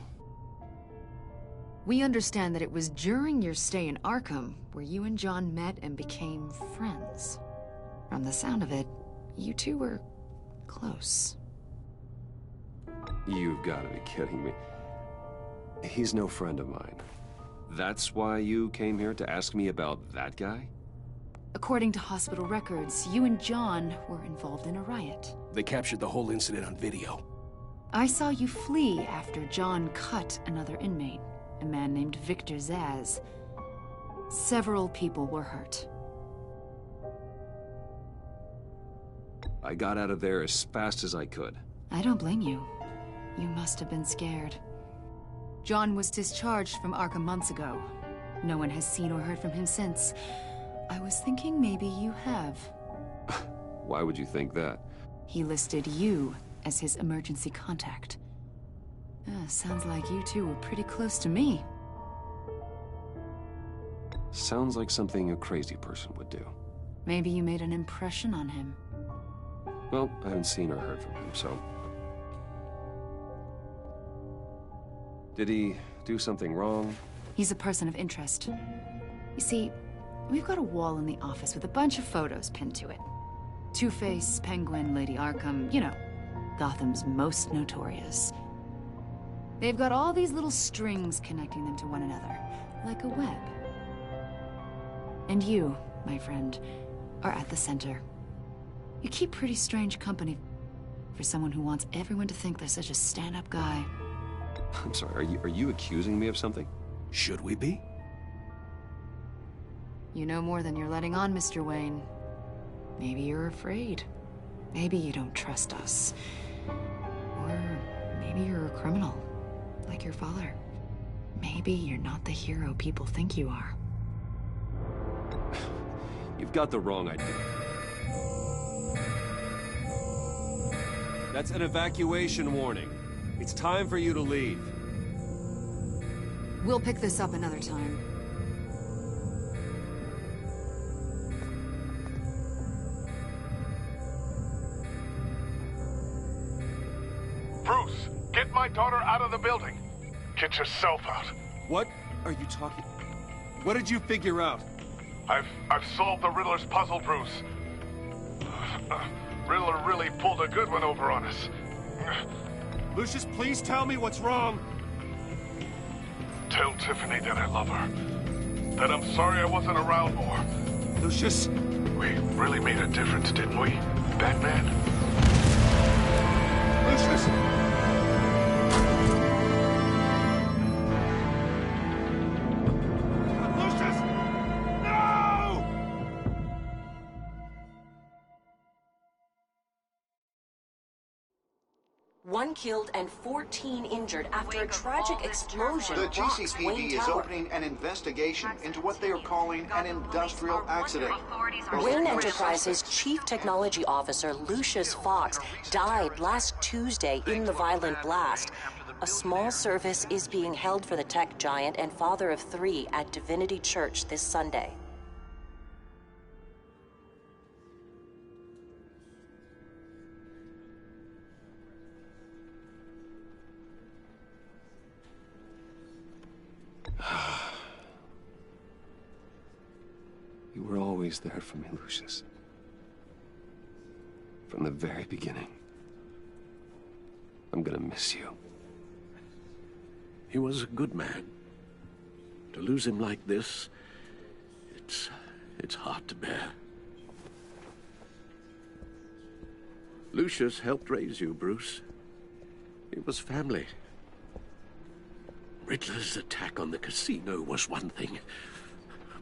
We understand that it was during your stay in Arkham where you and John met and became friends. From the sound of it, you two were close. You've got to be kidding me. He's no friend of mine. That's why you came here to ask me about that guy? According to hospital records, you and John were involved in a riot. They captured the whole incident on video. I saw you flee after John cut another inmate, a man named Victor Zsasz. Several people were hurt. I got out of there as fast as I could. I don't blame you. You must have been scared. John was discharged from Arkham months ago. No one has seen or heard from him since. I was thinking maybe you have. Why would you think that? He listed you as his emergency contact. Sounds like you two were pretty close to me. Sounds like something a crazy person would do. Maybe you made an impression on him. Well, I haven't seen or heard from him, so... Did he do something wrong? He's a person of interest. You see, we've got a wall in the office with a bunch of photos pinned to it. Two-Face, Penguin, Lady Arkham, you know, Gotham's most notorious. They've got all these little strings connecting them to one another, like a web. And you, my friend, are at the center. You keep pretty strange company for someone who wants everyone to think they're such a stand-up guy. I'm sorry, are you accusing me of something? Should we be? You know more than you're letting on, Mr. Wayne. Maybe you're afraid. Maybe you don't trust us. Or maybe you're a criminal, like your father. Maybe you're not the hero people think you are. You've got the wrong idea. That's an evacuation warning. It's time for you to leave. We'll pick this up another time. Bruce, get my daughter out of the building. Get yourself out. What are you talking? What did you figure out? I've solved the Riddler's puzzle, Bruce. Riddler really pulled a good one over on us. Lucius, please tell me what's wrong. Tell Tiffany that I love her. That I'm sorry I wasn't around more. Lucius! We really made a difference, didn't we, Batman? Lucius! One killed and 14 injured after a tragic explosion. The rocks Wayne GCPD is Tower. opening an investigation into what they are calling an industrial accident. Wayne Enterprises' Chief Technology Officer, Lucius Fox, died last Tuesday in the violent blast. A small service is being held for the tech giant and father of 3 at Divinity Church this Sunday. You were always there for me, Lucius. From the very beginning. I'm gonna miss you. He was a good man. To lose him like this, it's hard to bear. Lucius helped raise you, Bruce. It was family. Riddler's attack on the casino was one thing,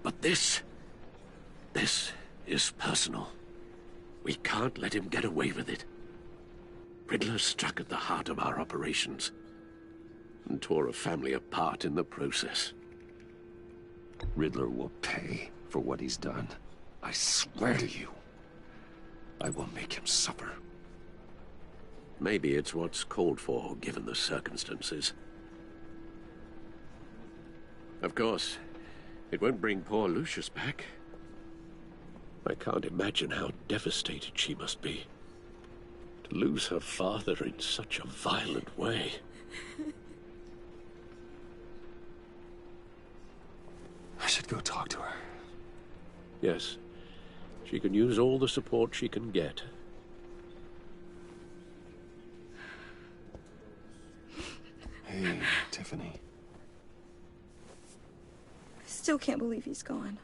but this is personal. We can't let him get away with it. Riddler struck at the heart of our operations and tore a family apart in the process. Riddler will pay for what he's done. I swear to you, I will make him suffer. Maybe it's what's called for, given the circumstances. Of course, it won't bring poor Lucius back. I can't imagine how devastated she must be. To lose her father in such a violent way. I should go talk to her. Yes, she can use all the support she can get. Hey, Tiffany. Still can't believe he's gone.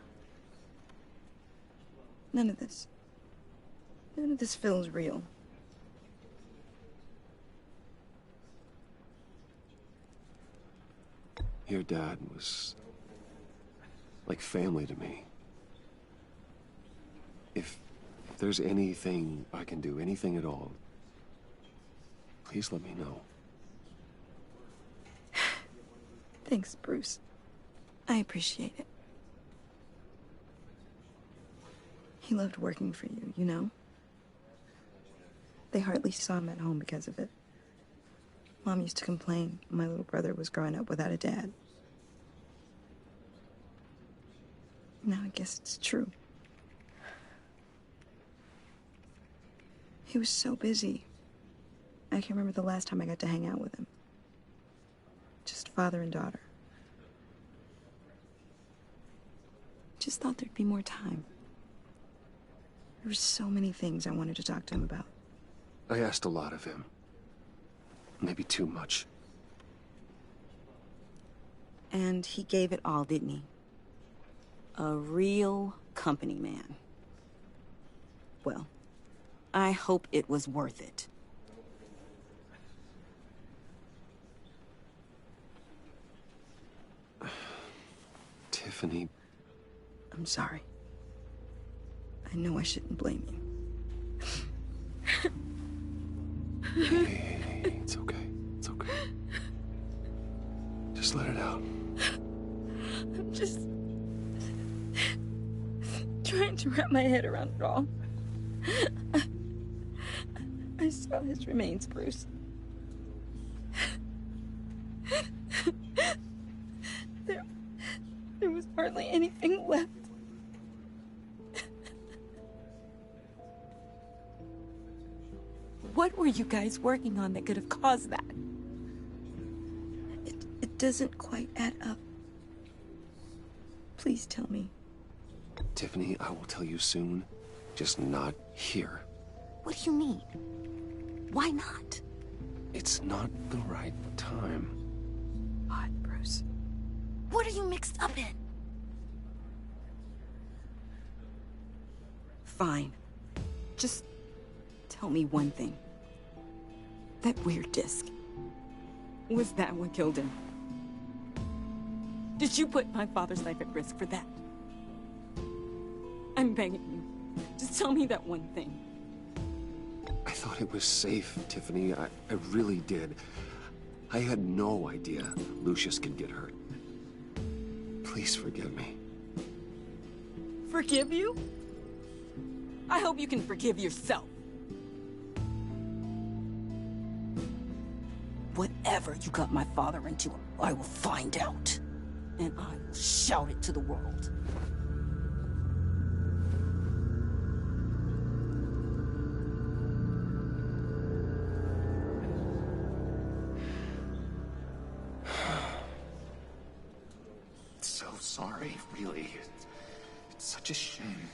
None of this. None of this feels real. Your dad was like family to me. If there's anything I can do, anything at all, please let me know. Thanks, Bruce. I appreciate it. He loved working for you, you know? They hardly saw him at home because of it. Mom used to complain my little brother was growing up without a dad. Now I guess it's true. He was so busy. I can't remember the last time I got to hang out with him. Just father and daughter. Just thought there'd be more time. There were so many things I wanted to talk to him about. I asked a lot of him. Maybe too much. And he gave it all, didn't he? A real company man. Well, I hope it was worth it. Tiffany. I'm sorry. I know I shouldn't blame you. Hey, it's okay. It's okay. Just let it out. I'm just trying to wrap my head around it all. I saw his remains, Bruce. There was hardly anything left. What were you guys working on that could have caused that? It doesn't quite add up. Please tell me. Tiffany, I will tell you soon. Just not here. What do you mean? Why not? It's not the right time. What, Bruce? What are you mixed up in? Fine. Just tell me one thing. That weird disc. Was that what killed him? Did you put my father's life at risk for that? I'm begging you. Just tell me that one thing. I thought it was safe, Tiffany. I really did. I had no idea Lucius could get hurt. Please forgive me. Forgive you? I hope you can forgive yourself. Whatever you got my father into, I will find out. And I will shout it to the world. So sorry, really. It's such a shame.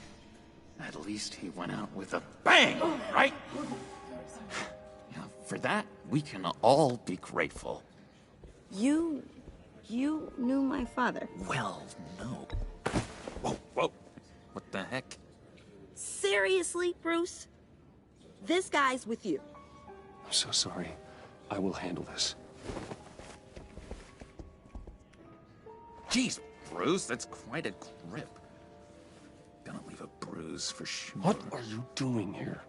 At least he went out with a bang, right? Yeah, for that, we can all be grateful. You knew my father? Well, no. Whoa, whoa. What the heck? Seriously, Bruce? This guy's with you. I'm so sorry. I will handle this. Jeez, Bruce, that's quite a grip. Gonna leave a bruise for sure. What are you doing here?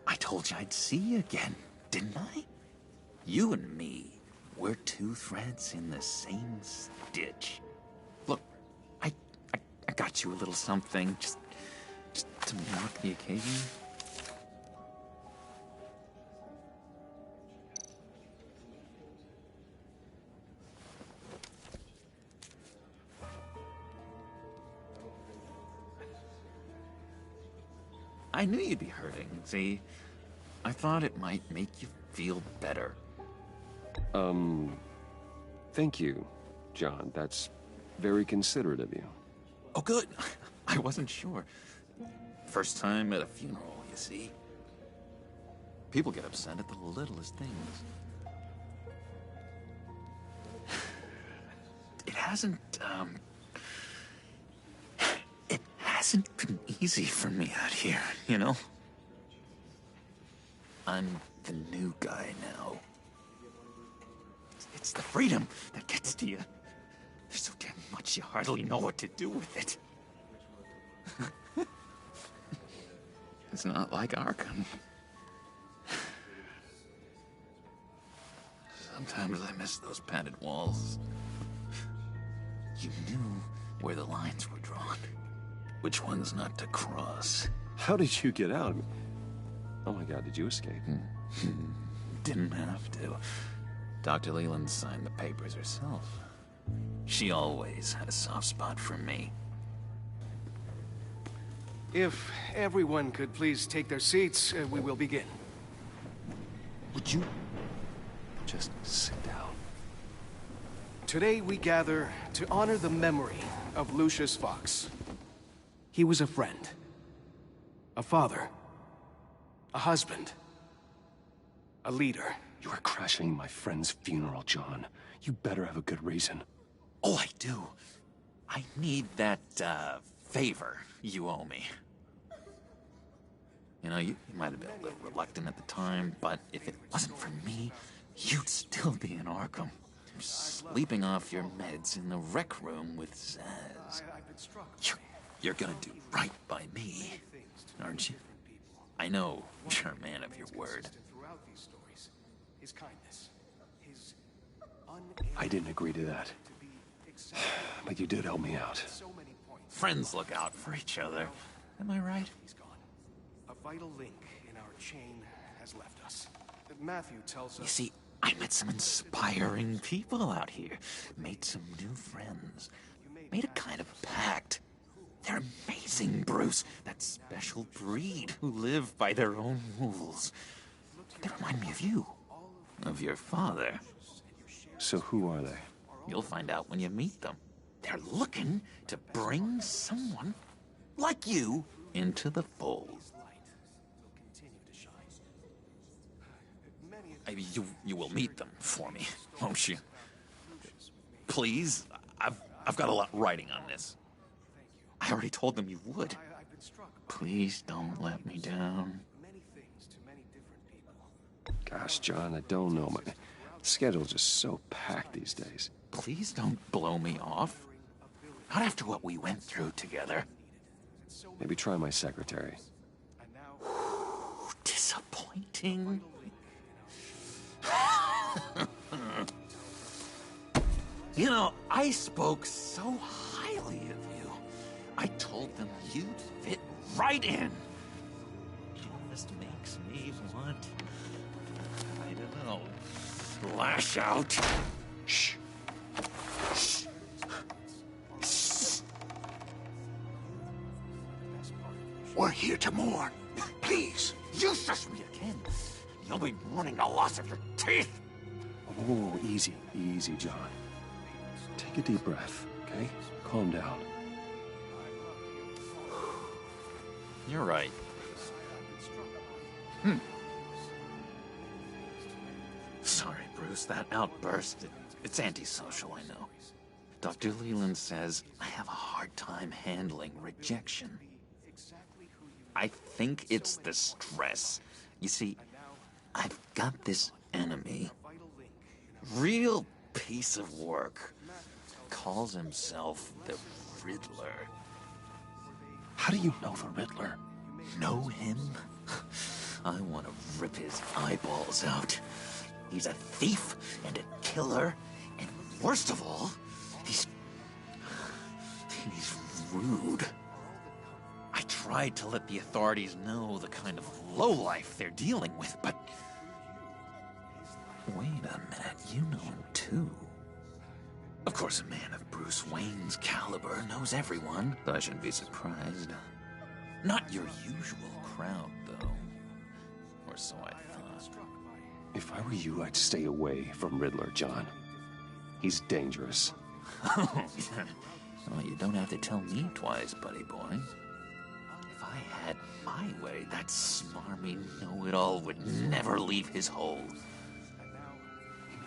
I told you I'd see you again, didn't I? You and me, we're two threads in the same stitch. Look, I got you a little something, just to mark the occasion. I knew you'd be hurting, see? I thought it might make you feel better. Thank you, John. That's very considerate of you. Oh, good. I wasn't sure. First time at a funeral, you see. People get upset at the littlest things. It hasn't hasn't been easy for me out here, you know? I'm the new guy now. It's the freedom that gets to you. There's so damn much you hardly know what to do with it. It's not like Arkham. Sometimes I miss those padded walls. You knew where the lines were drawn. Which ones not to cross. How did you get out? Oh my God, did you escape? Didn't have to. Dr. Leland signed the papers herself. She always had a soft spot for me. If everyone could please take their seats, we will begin. Would you just sit down? Today we gather to honor the memory of Lucius Fox. He was a friend, a father, a husband, a leader. You are crashing my friend's funeral, John. You better have a good reason. Oh, I do. I need that, favor you owe me. You know, you might have been a little reluctant at the time, but if it wasn't for me, you'd still be in Arkham. Sleeping off your meds in the rec room with Zaz. You're gonna do right by me, aren't you? I know you're a man of your word. I didn't agree to that. But you did help me out. Friends look out for each other. Am I right? A vital link in our chain has left us. Matthew tells us... You see, I met some inspiring people out here. Made some new friends. Made a kind of pact. They're amazing, Bruce. That special breed who live by their own rules. They remind me of you. Of your father. So who are they? You'll find out when you meet them. They're looking to bring someone like you into the fold. You will meet them for me, won't you? Please, I've got a lot riding on this. I already told them you would. Please don't let me down. Gosh, John, I don't know. My schedule's just so packed these days. Please don't blow me off. Not after what we went through together. Maybe try my secretary. Disappointing. You know, I spoke so highly of you. I told them you'd fit right in. Just makes me want, I don't know, lash out. Shh. Shh. Shh. We're here to mourn. Please. You shush me again. You'll be mourning the loss of your teeth. Oh, easy, easy, John. Take a deep breath, okay? Calm down. You're right. Sorry, Bruce, that outburst, it's antisocial, I know. Dr. Leland says I have a hard time handling rejection. I think it's the stress. You see, I've got this enemy. Real piece of work. Calls himself the Riddler. How do you know the Riddler? Know him? I want to rip his eyeballs out. He's a thief and a killer, and worst of all, he's rude. I tried to let the authorities know the kind of lowlife they're dealing with, but... Wait a minute, you know him too. Of course, a man of Bruce Wayne's caliber knows everyone, but I shouldn't be surprised. Not your usual crowd, though. Or so I thought. If I were you, I'd stay away from Riddler, John. He's dangerous. Oh, yeah. Well, you don't have to tell me twice, buddy boy. If I had my way, that smarmy know-it-all would never leave his hole.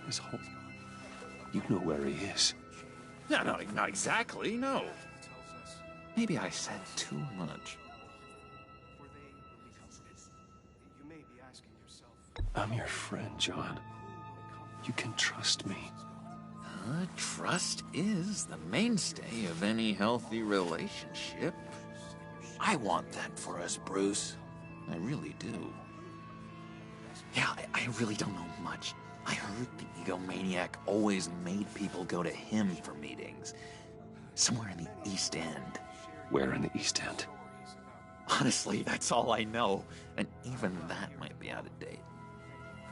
His hole? You know where he is. No, not exactly, no. Maybe I said too much. I'm your friend, John. You can trust me. Trust is the mainstay of any healthy relationship. I want that for us, Bruce. I really do. Yeah, I really don't know much. I heard the egomaniac always made people go to him for meetings. Somewhere in the East End. Where in the East End? Honestly, that's all I know. And even that might be out of date.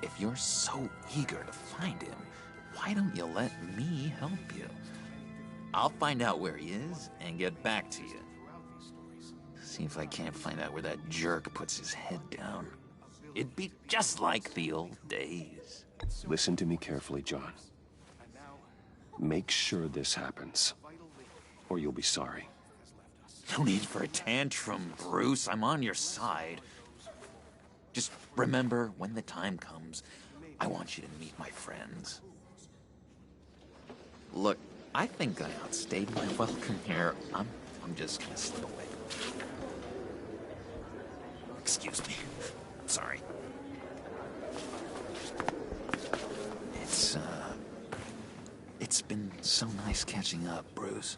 If you're so eager to find him, why don't you let me help you? I'll find out where he is and get back to you. See if I can't find out where that jerk puts his head down. It'd be just like the old days. Listen to me carefully, John. Make sure this happens, or you'll be sorry. No need for a tantrum, Bruce. I'm on your side. Just remember, when the time comes, I want you to meet my friends. Look, I think I outstayed my welcome here. I'm just gonna slip away. Excuse me. Sorry. It's been so nice catching up, Bruce.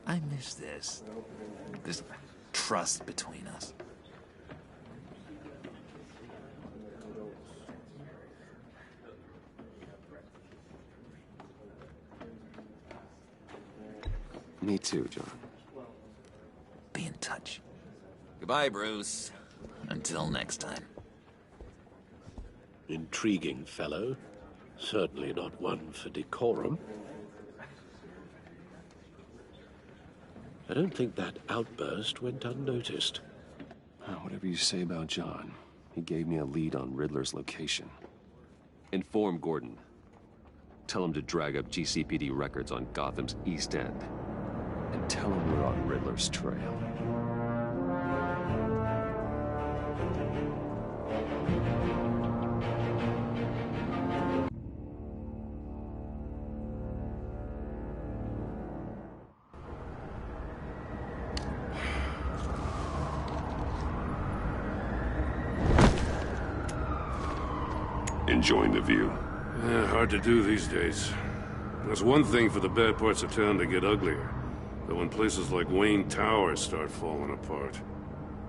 I miss this trust between us. Me too, John. Be in touch. Goodbye, Bruce. Until next time. Intriguing fellow. Certainly not one for decorum. I don't think that outburst went unnoticed. Whatever you say about John, he gave me a lead on Riddler's location. Inform Gordon. Tell him to drag up GCPD records on Gotham's East End. And tell him we're on Riddler's trail. Enjoying the view? Yeah, hard to do these days. There's one thing for the bad parts of town to get uglier. But when places like Wayne Towers start falling apart,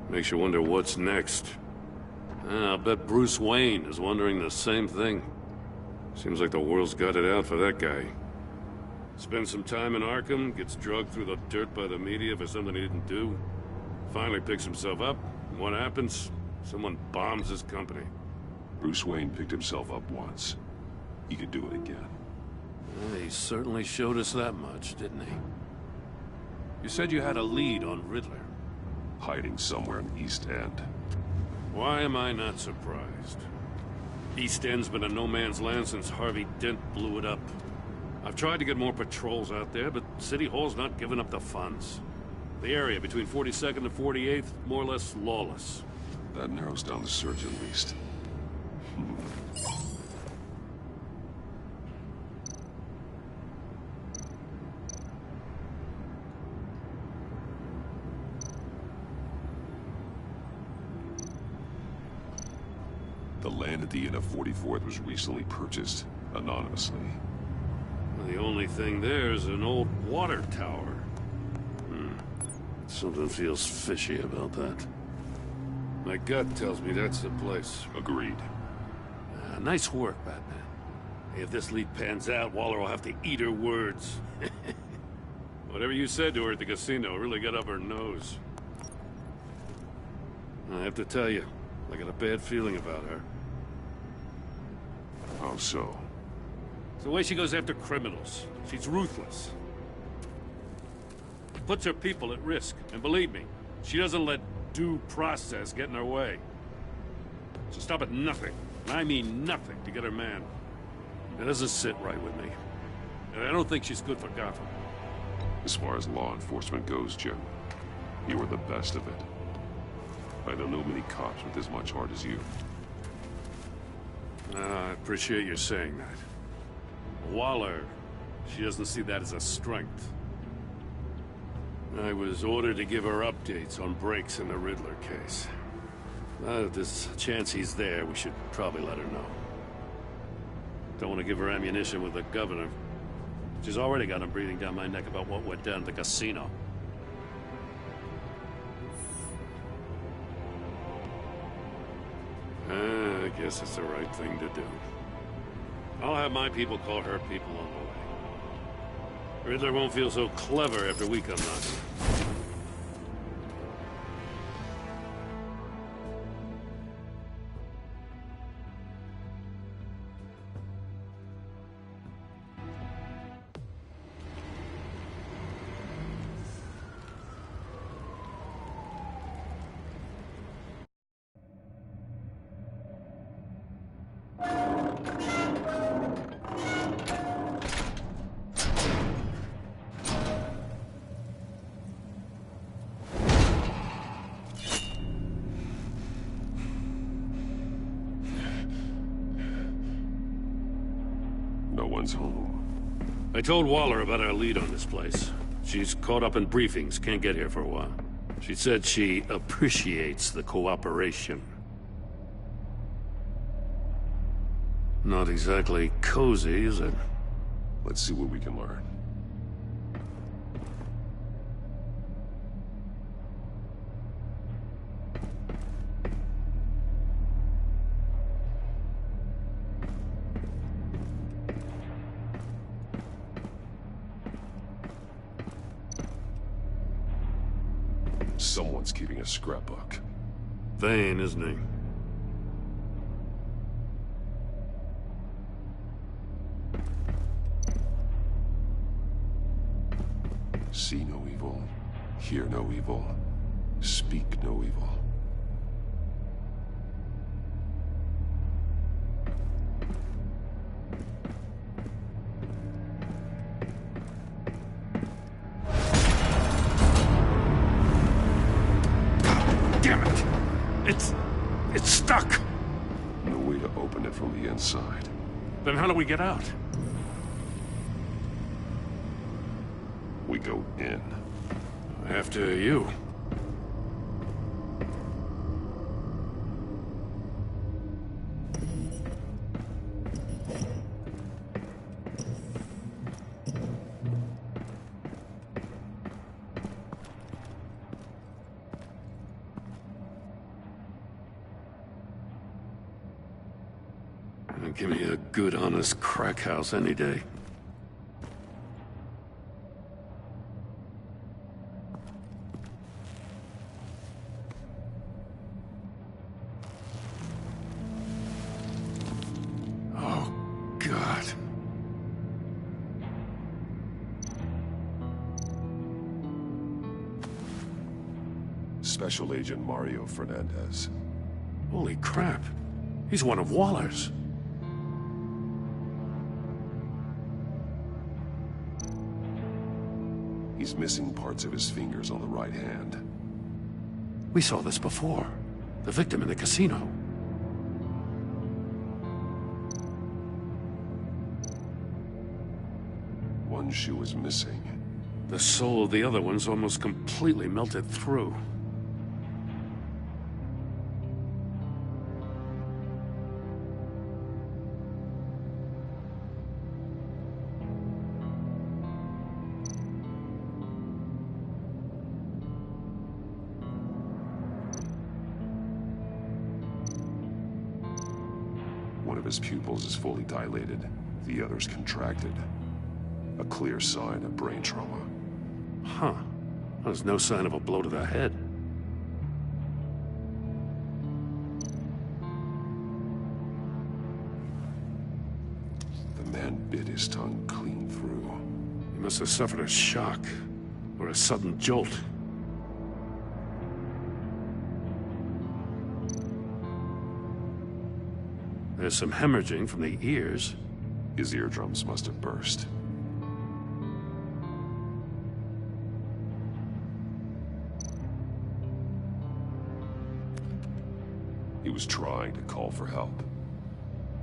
makes you wonder what's next. I'll bet Bruce Wayne is wondering the same thing. Seems like the world's got it out for that guy. Spends some time in Arkham, gets drugged through the dirt by the media for something he didn't do. Finally picks himself up, and what happens? Someone bombs his company. Bruce Wayne picked himself up once. He could do it again. Well, he certainly showed us that much, didn't he? You said you had a lead on Riddler. Hiding somewhere in the East End. Why am I not surprised? East End's been a no-man's land since Harvey Dent blew it up. I've tried to get more patrols out there, but City Hall's not giving up the funds. The area between 42nd and 48th, more or less lawless. That narrows down the search at least. The land at the end of 44th was recently purchased, anonymously. The only thing there is an old water tower. Something feels fishy about that. My gut tells me that's the place. Agreed. Nice work, Batman. If this lead pans out, Waller will have to eat her words. Whatever you said to her at the casino really got up her nose. I have to tell you, I got a bad feeling about her. How so? It's the way she goes after criminals. She's ruthless. Puts her people at risk. And believe me, she doesn't let due process get in her way. She'll stop at nothing, and I mean nothing, to get her man. It doesn't sit right with me. And I don't think she's good for Gotham. As far as law enforcement goes, Jim, you are the best of it. I don't know many cops with as much heart as you. I appreciate you saying that. Waller, she doesn't see that as a strength. I was ordered to give her updates on breaks in the Riddler case. If there's a chance he's there, we should probably let her know. Don't want to give her ammunition with the governor. She's already got him breathing down my neck about what went down at the casino. I guess it's the right thing to do. I'll have my people call her people on the way. Riddler won't feel so clever after we come knocking. No one's home. I told Waller about our lead on this place. She's caught up in briefings, can't get here for a while. She said she appreciates the cooperation. Not exactly cozy, is it? Let's see what we can learn. Someone's keeping a scrapbook. Vane, isn't he? See no evil, hear no evil, speak no evil. It's stuck! No way to open it from the inside. Then how do we get out? We go in. After you. Give me a good, honest crack house any day. Oh, God. Special Agent Mario Fernandez. Holy crap. He's one of Waller's. He's missing parts of his fingers on the right hand. We saw this before. The victim in the casino. One shoe is missing. The sole of the other one's almost completely melted through. One of his pupils is fully dilated, the other's contracted. A clear sign of brain trauma. Huh. There's no sign of a blow to the head. The man bit his tongue clean through. He must have suffered a shock, or a sudden jolt. There's some hemorrhaging from the ears. His eardrums must have burst. He was trying to call for help.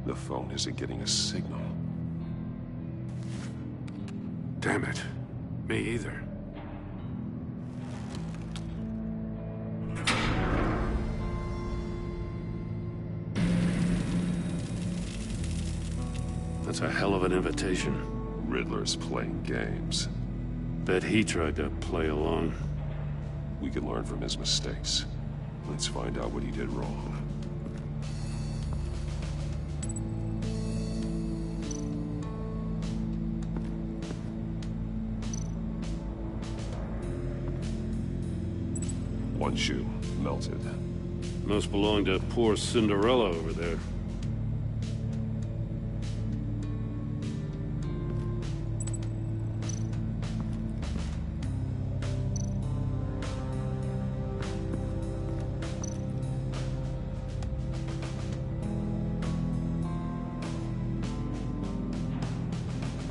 The phone isn't getting a signal. Damn it. Me either. That's a hell of an invitation. Riddler's playing games. Bet he tried to play along. We can learn from his mistakes. Let's find out what he did wrong. One shoe, melted. Must belong to poor Cinderella over there.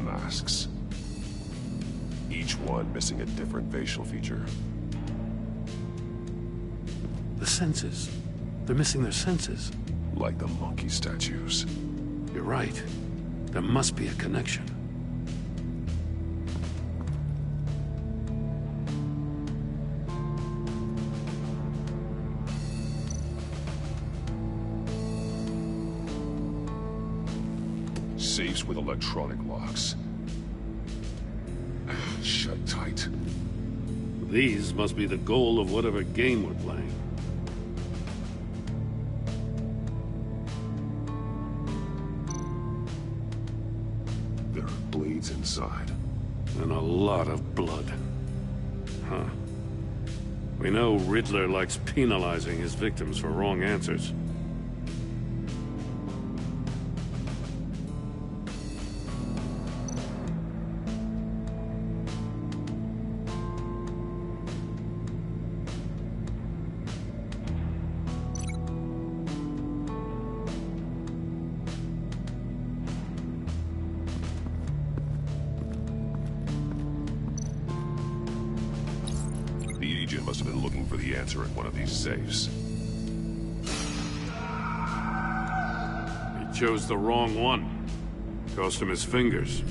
Masks. Each one missing a different facial feature. The senses. They're missing their senses. Like the monkey statues. You're right. There must be a connection. Safes with electronic locks. Shut tight. These must be the goal of whatever game we're playing. There are blades inside. And a lot of blood. Huh. We know Riddler likes penalizing his victims for wrong answers. The agent must have been looking for the answer in one of these safes. He chose the wrong one. Cost him his fingers.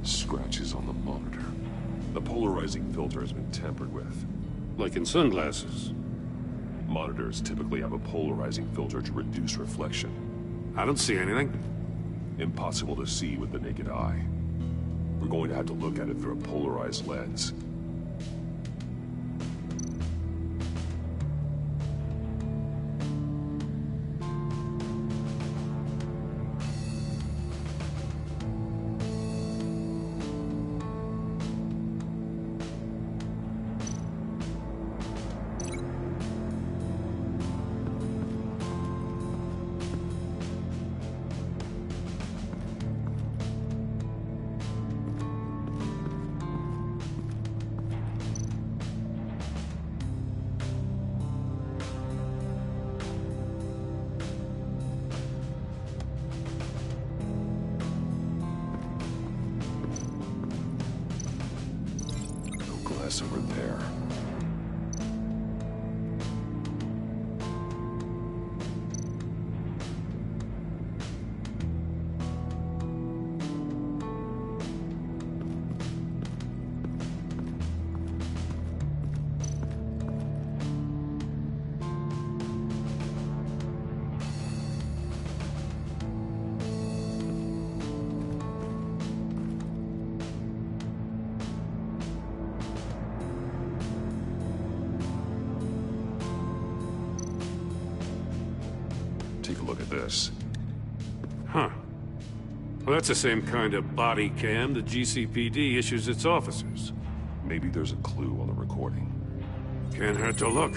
Scratches on the monitor. The polarizing filter has been tampered with. Like in sunglasses. Monitors typically have a polarizing filter to reduce reflection. I don't see anything. Impossible to see with the naked eye. We're going to have to look at it through a polarized lens. Glass over there. Take a look at this. Huh. Well, that's the same kind of body cam the GCPD issues its officers. Maybe there's a clue on the recording. Can't hurt to look.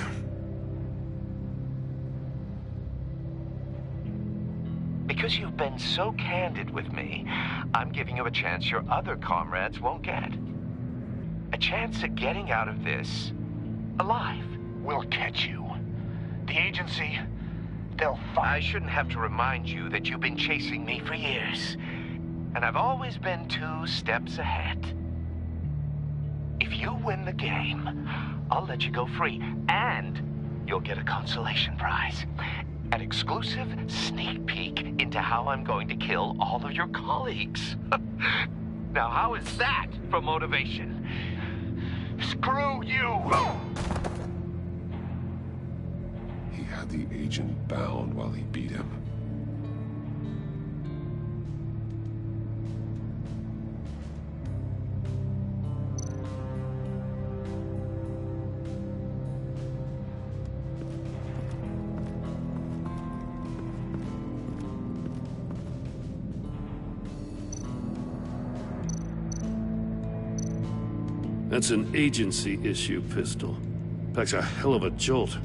Because you've been so candid with me, I'm giving you a chance your other comrades won't get. A chance at getting out of this alive. We'll catch you. The agency, they'll I shouldn't have to remind you that you've been chasing me for years. And I've always been 2 steps ahead. If you win the game, I'll let you go free. And you'll get a consolation prize. An exclusive sneak peek into how I'm going to kill all of your colleagues. Now, how is that for motivation? Screw you! He had the agent bound while he beat him. That's an agency-issue pistol. Packs a hell of a jolt.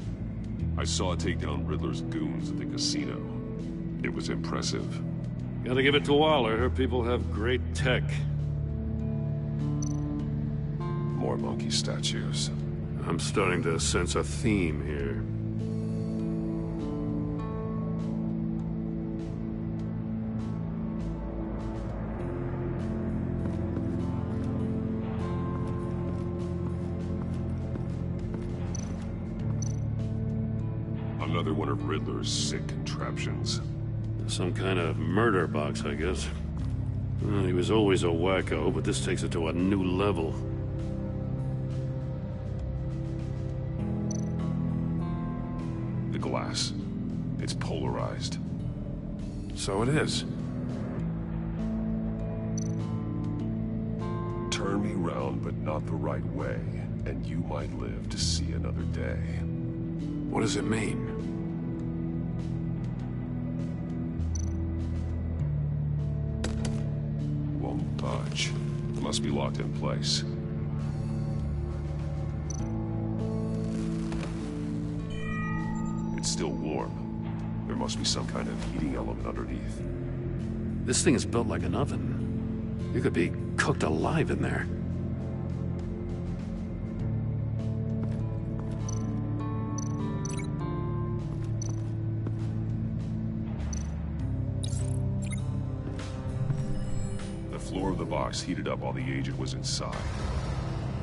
I saw it take down Riddler's goons at the casino. It was impressive. Gotta give it to Waller. Her people have great tech. More monkey statues. I'm starting to sense a theme here. Another one of Riddler's sick contraptions. Some kind of murder box, I guess. Well, he was always a wacko, but this takes it to a new level. The glass. It's polarized. So it is. Turn me round, but not the right way, and you might live to see another day. What does it mean? Won't budge. Must be locked in place. It's still warm. There must be some kind of heating element underneath. This thing is built like an oven. You could be cooked alive in there. The floor of the box heated up while the agent was inside.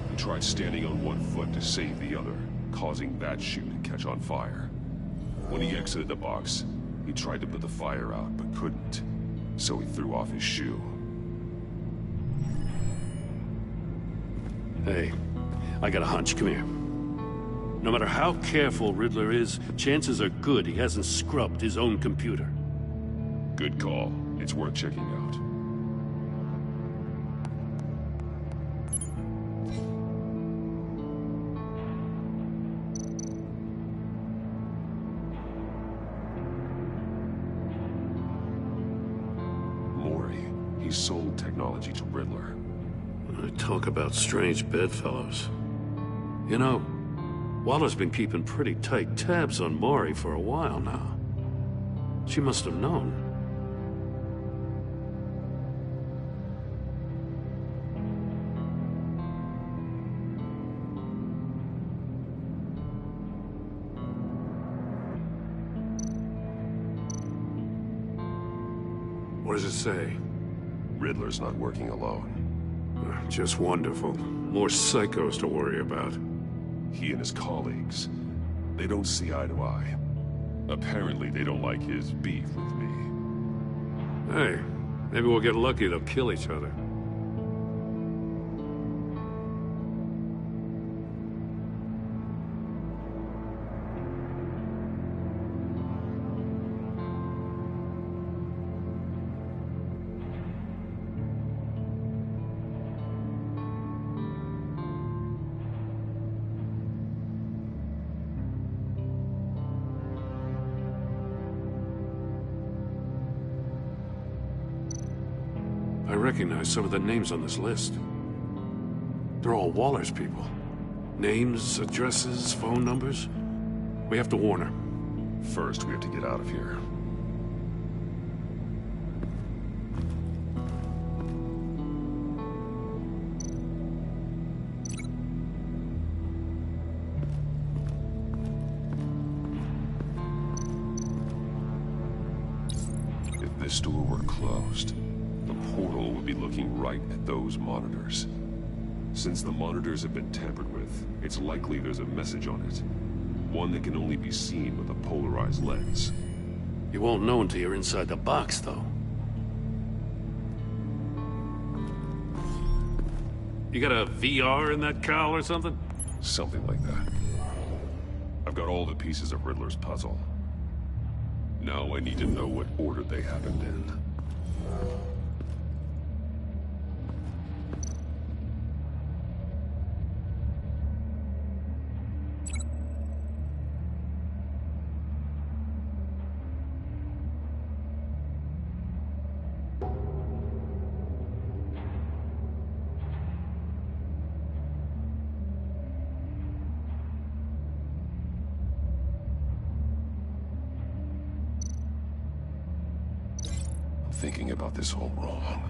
He tried standing on one foot to save the other, causing that shoe to catch on fire. When he exited the box, he tried to put the fire out, but couldn't. So he threw off his shoe. Hey, I got a hunch. Come here. No matter how careful Riddler is, chances are good he hasn't scrubbed his own computer. Good call. It's worth checking out. He sold technology to Riddler. I talk about strange bedfellows. You know, Waller's been keeping pretty tight tabs on Maury for a while now. She must have known. What does it say? Riddler's not working alone. Just wonderful. More psychos to worry about. He and his colleagues, they don't see eye to eye. Apparently, they don't like his beef with me. Hey, maybe we'll get lucky to kill each other. I recognize some of the names on this list. They're all Waller's people. Names, addresses, phone numbers. We have to warn her. First, we have to get out of here. If this door were closed, the portal would be looking right at those monitors. Since the monitors have been tampered with, it's likely there's a message on it. One that can only be seen with a polarized lens. You won't know until you're inside the box, though. You got a VR in that cowl or something? Something like that. I've got all the pieces of Riddler's puzzle. Now I need to know what order they happened in. Thinking about this all wrong.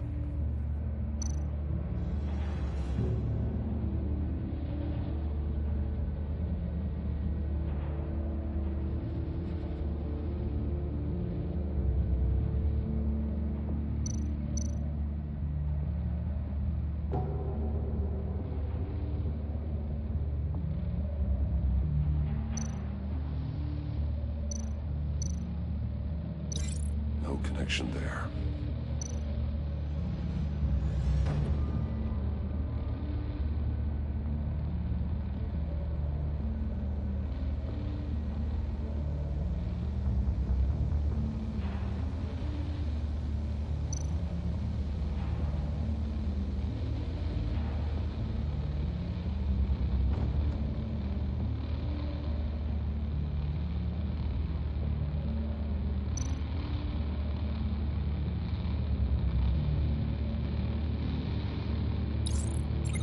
No connection there.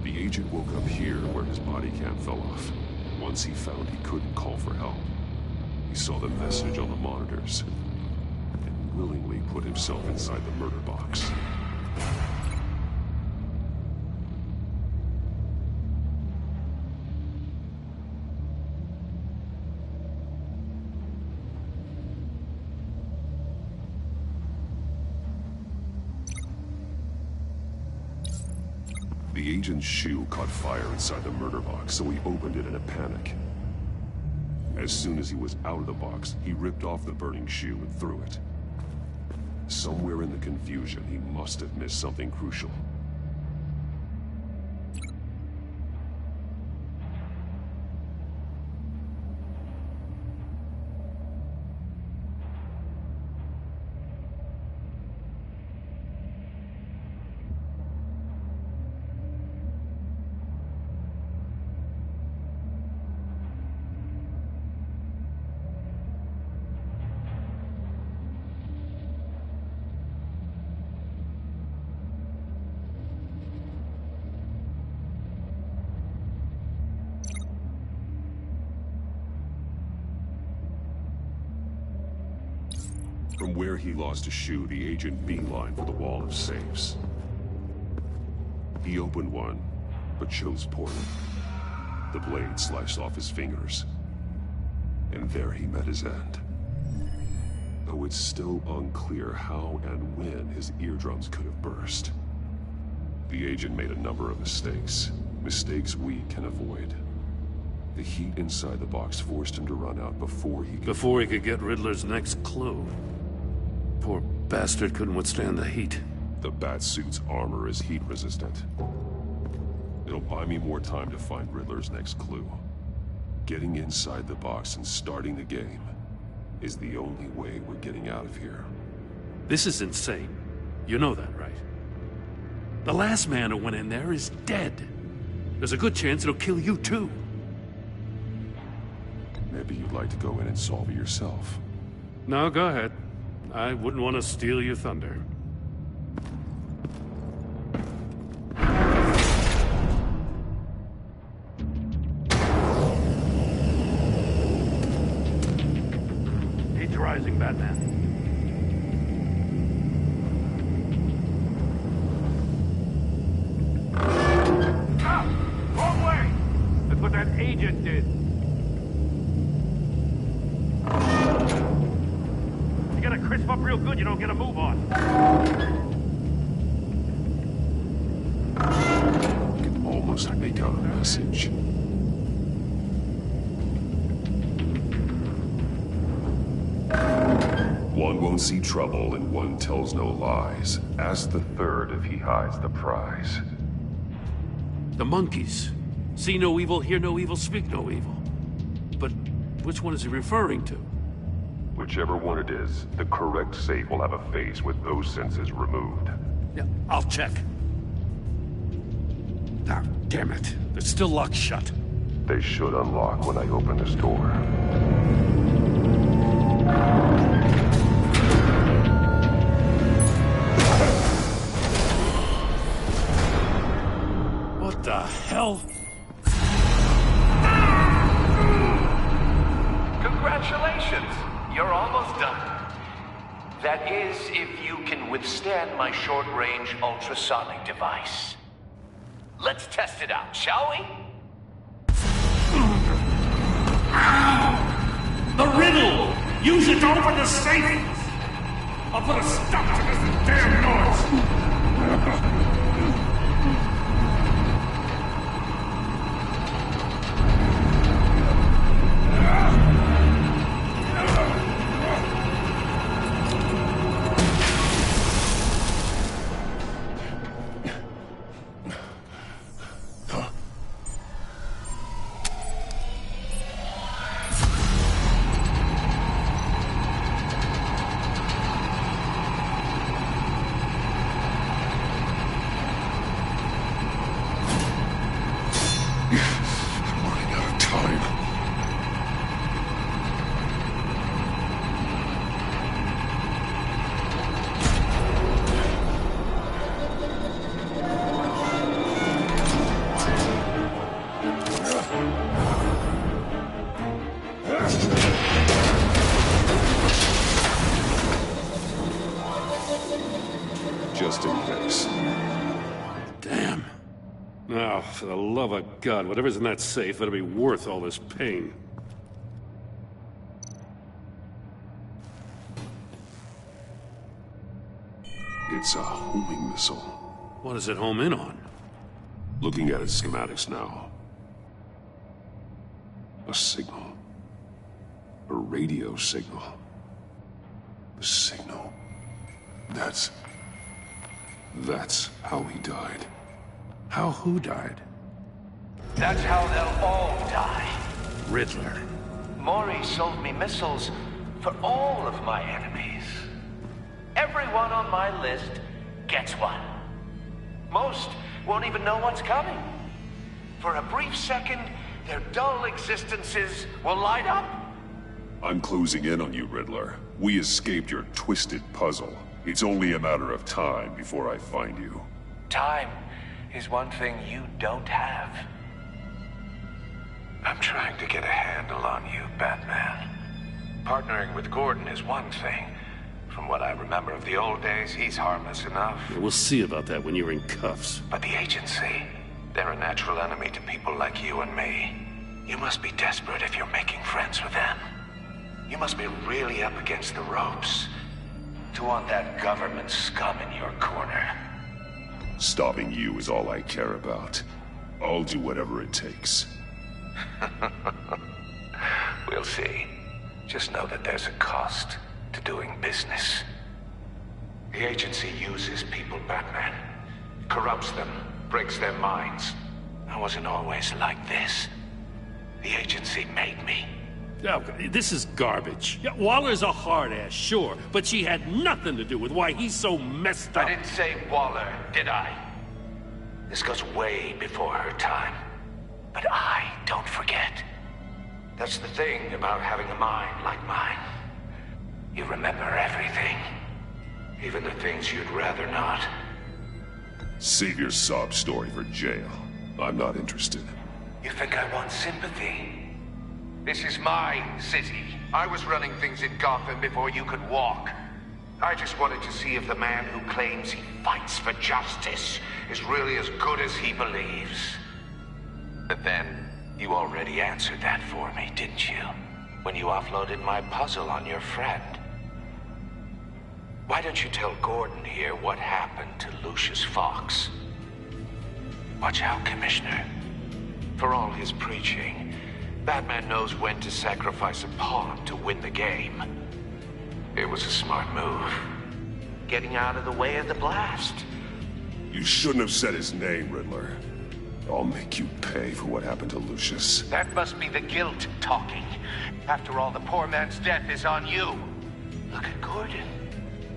The agent woke up here where his body cam fell off. Once he found he couldn't call for help, he saw the message on the monitors and willingly put himself inside the murder box. The agent's shoe caught fire inside the murder box, so he opened it in a panic. As soon as he was out of the box, he ripped off the burning shoe and threw it. Somewhere in the confusion, he must have missed something crucial. From where he lost a shoe, the agent beelined for the wall of safes. He opened one, but chose poorly. The blade sliced off his fingers. And there he met his end. Though it's still unclear how and when his eardrums could have burst. The agent made a number of mistakes. Mistakes we can avoid. The heat inside the box forced him to run out before he could get Riddler's next clue. Poor bastard couldn't withstand the heat. The Batsuit's armor is heat resistant. It'll buy me more time to find Riddler's next clue. Getting inside the box and starting the game is the only way we're getting out of here. This is insane. You know that, right? The last man who went in there is dead. There's a good chance it'll kill you too. Maybe you'd like to go in and solve it yourself. No, go ahead. I wouldn't want to steal your thunder. He's rising, Batman. Ah! Wrong way! That's what that agent did. You gotta crisp up real good, you don't get a move on. I can almost make out a message. One won't see trouble and one tells no lies. Ask the third if he hides the prize. The monkeys. See no evil, hear no evil, speak no evil. But which one is he referring to? Whichever one it is, the correct safe will have a face with those senses removed. Yeah, I'll check. Ah, damn it. They're still locked shut. They should unlock when I open this door. What the hell? Congratulations! You're almost done. That is, if you can withstand my short-range ultrasonic device. Let's test it out, shall we? The riddle! Use it to open the safe! I'll put a stop to this damn noise! Just in case. Damn. Now, for the love of God, whatever's in that safe better be worth all this pain. It's a homing missile. What does it home in on? Looking at its schematics now. A signal. A radio signal. The signal. That's how he died. How who died? That's how they'll all die. Riddler. Maury sold me missiles for all of my enemies. Everyone on my list gets one. Most won't even know what's coming. For a brief second, their dull existences will light up. I'm closing in on you, Riddler. We escaped your twisted puzzle. It's only a matter of time before I find you. Time is one thing you don't have. I'm trying to get a handle on you, Batman. Partnering with Gordon is one thing. From what I remember of the old days, he's harmless enough. We'll see about that when you're in cuffs. But the agency, they're a natural enemy to people like you and me. You must be desperate if you're making friends with them. You must be really up against the ropes to want that government scum in your corner. Stopping you is all I care about. I'll do whatever it takes. We'll see. Just know that there's a cost to doing business. The agency uses people, Batman. Corrupts them, breaks their minds. I wasn't always like this. The agency made me. Oh, this is garbage. Yeah, Waller's a hard ass, sure, but she had nothing to do with why he's so messed up. I didn't say Waller, did I? This goes way before her time. But I don't forget. That's the thing about having a mind like mine. You remember everything. Even the things you'd rather not. Save your sob story for jail. I'm not interested. You think I want sympathy? This is my city. I was running things in Gotham before you could walk. I just wanted to see if the man who claims he fights for justice is really as good as he believes. But then, you already answered that for me, didn't you? When you offloaded my puzzle on your friend. Why don't you tell Gordon here what happened to Lucius Fox? Watch out, Commissioner. For all his preaching, Batman knows when to sacrifice a pawn to win the game. It was a smart move. Getting out of the way of the blast. You shouldn't have said his name, Riddler. I'll make you pay for what happened to Lucius. That must be the guilt talking. After all, the poor man's death is on you. Look at Gordon.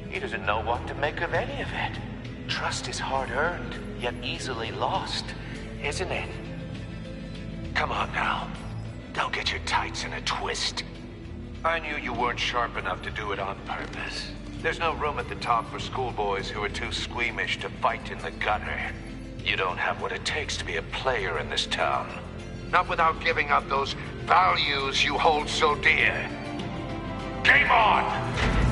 He doesn't know what to make of any of it. Trust is hard-earned, yet easily lost, isn't it? Come on now. Don't get your tights in a twist. I knew you weren't sharp enough to do it on purpose. There's no room at the top for schoolboys who are too squeamish to fight in the gutter. You don't have what it takes to be a player in this town. Not without giving up those values you hold so dear. Game on!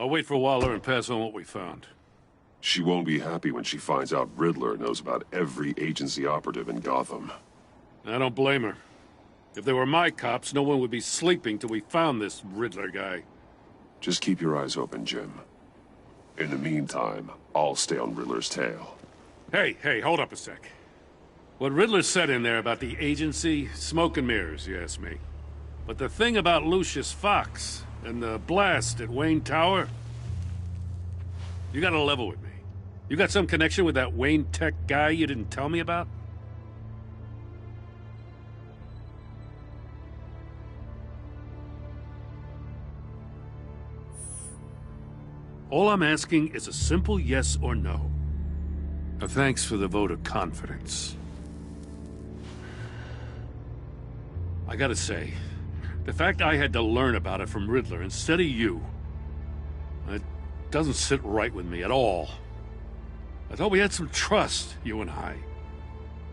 I'll wait for Waller and pass on what we found. She won't be happy when she finds out Riddler knows about every agency operative in Gotham. I don't blame her. If they were my cops, no one would be sleeping till we found this Riddler guy. Just keep your eyes open, Jim. In the meantime, I'll stay on Riddler's tail. Hey, hold up a sec. What Riddler said in there about the agency, smoke and mirrors, you ask me. But the thing about Lucius Fox and the blast at Wayne Tower, you gotta level with me. You got some connection with that Wayne Tech guy you didn't tell me about? All I'm asking is a simple yes or no. Thanks for the vote of confidence. I gotta say, the fact I had to learn about it from Riddler instead of you, it doesn't sit right with me at all. I thought we had some trust, you and I.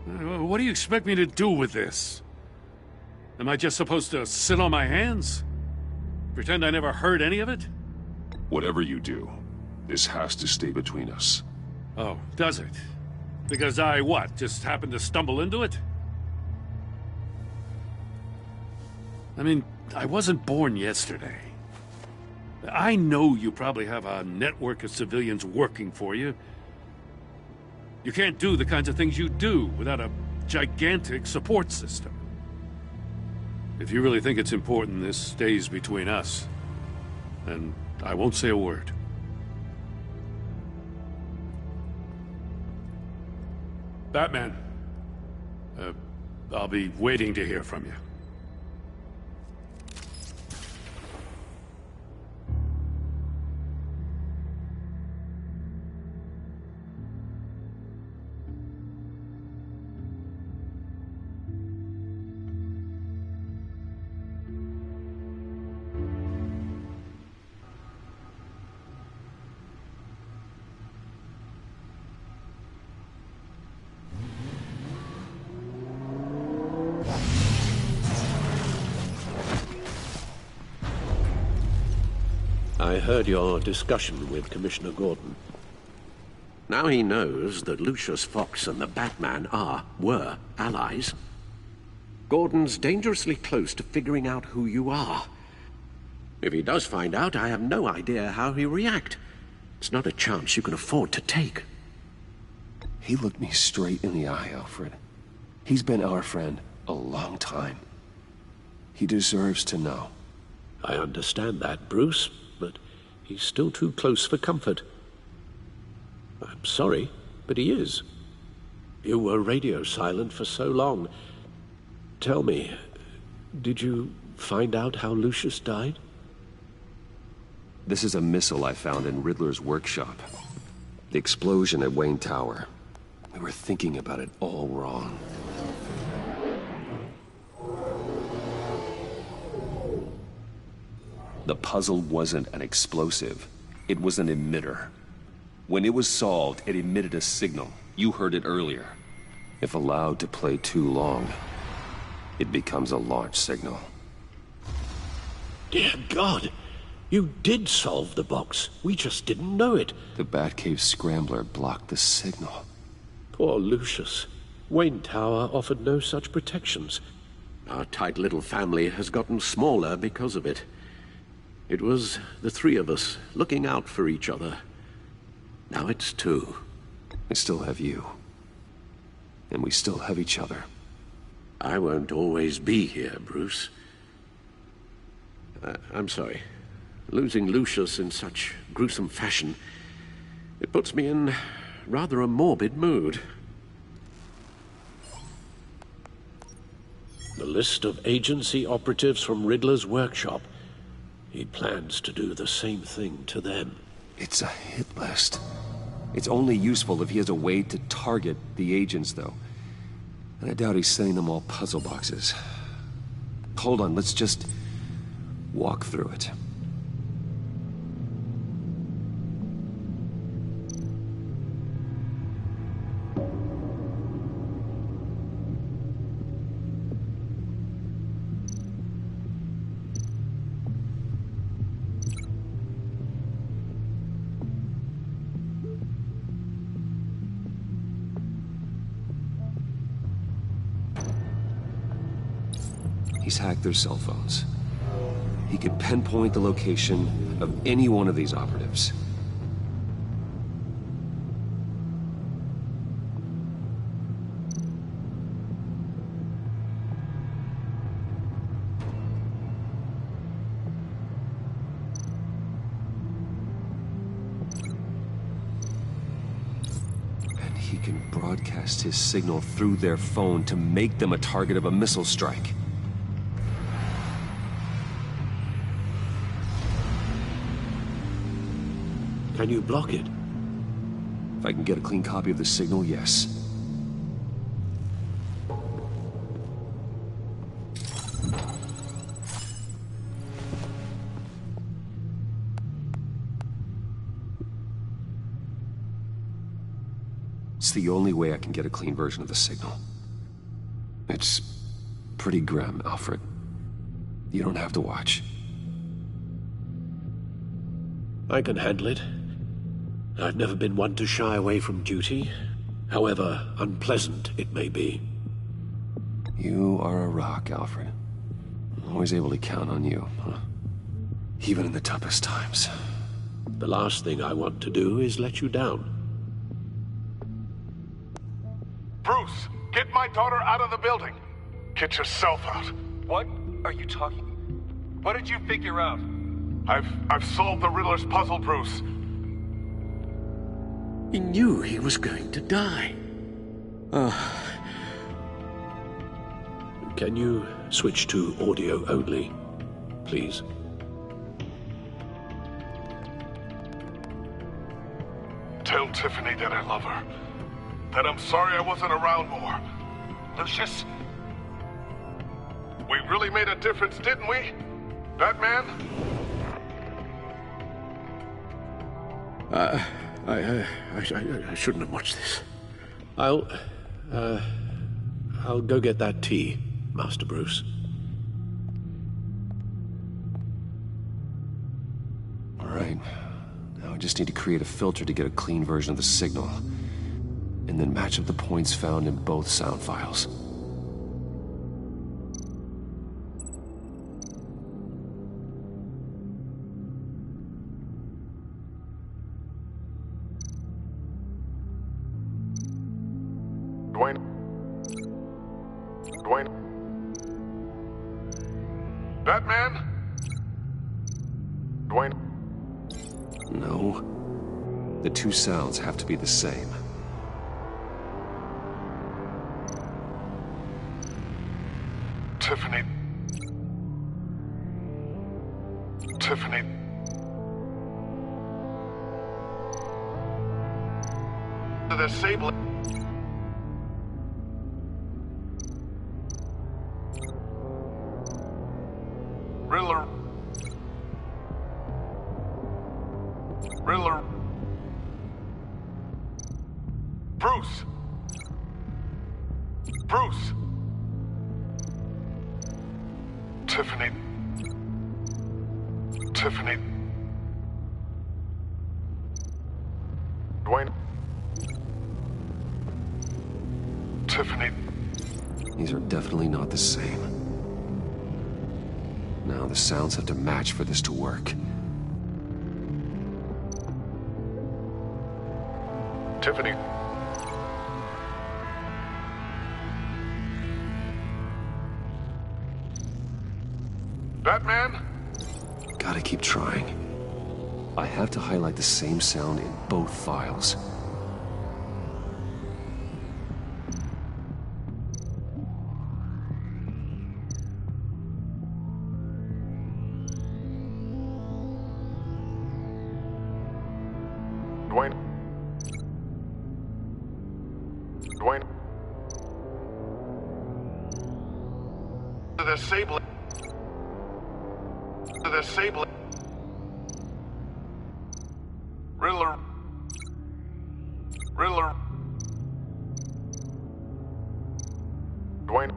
What do you expect me to do with this? Am I just supposed to sit on my hands? Pretend I never heard any of it? Whatever you do, this has to stay between us. Oh, does it? Because I, what, just happened to stumble into it? I mean, I wasn't born yesterday. I know you probably have a network of civilians working for you. You can't do the kinds of things you do without a gigantic support system. If you really think it's important this stays between us, then I won't say a word. Batman, I'll be waiting to hear from you. I heard your discussion with Commissioner Gordon. Now he knows that Lucius Fox and the Batman were allies. Gordon's dangerously close to figuring out who you are. If he does find out, I have no idea how he'll react. It's not a chance you can afford to take. He looked me straight in the eye, Alfred. He's been our friend a long time. He deserves to know. I understand that, Bruce, but he's still too close for comfort. I'm sorry, but he is. You were radio silent for so long. Tell me, did you find out how Lucius died? This is a missile I found in Riddler's workshop. The explosion at Wayne Tower. We were thinking about it all wrong. The puzzle wasn't an explosive. It was an emitter. When it was solved, it emitted a signal. You heard it earlier. If allowed to play too long, it becomes a launch signal. Dear God! You did solve the box. We just didn't know it. The Batcave scrambler blocked the signal. Poor Lucius. Wayne Tower offered no such protections. Our tight little family has gotten smaller because of it. It was the three of us looking out for each other. Now it's two. I still have you. And we still have each other. I won't always be here, Bruce. I'm sorry. Losing Lucius in such gruesome fashion, it puts me in rather a morbid mood. The list of agency operatives from Riddler's workshop. He plans to do the same thing to them. It's a hit list. It's only useful if he has a way to target the agents, though. And I doubt he's sending them all puzzle boxes. Hold on, let's just walk through it. He's hacked their cell phones. He could pinpoint the location of any one of these operatives. And he can broadcast his signal through their phone to make them a target of a missile strike. Can you block it? If I can get a clean copy of the signal, yes. It's the only way I can get a clean version of the signal. It's pretty grim, Alfred. You don't have to watch. I can handle it. I've never been one to shy away from duty, however unpleasant it may be. You are a rock, Alfred. I'm always able to count on you, huh? Even in the toughest times. The last thing I want to do is let you down. Bruce, get my daughter out of the building. Get yourself out. What are you talking? What did you figure out? I've solved the Riddler's puzzle, Bruce. He knew he was going to die. Can you switch to audio only, please? Tell Tiffany that I love her. That I'm sorry I wasn't around more. Lucius? We really made a difference, didn't we? Batman? I shouldn't have watched this. I'll go get that tea, Master Bruce. All right. Now I just need to create a filter to get a clean version of the signal, and then match up the points found in both sound files. Dwayne? Batman? Dwayne? No. The two sounds have to be the same. Tiffany. Tiffany. The Sable. Riddler. Riddler. Bruce. Bruce. Tiffany. Tiffany. Dwayne. Tiffany. These are definitely not the same. Now, Now the sounds have to match for this to work. Tiffany. Batman? Gotta keep trying. I have to highlight the same sound in both files. Dwayne. The Sable. The Sable. Riddler. Riddler. Dwayne.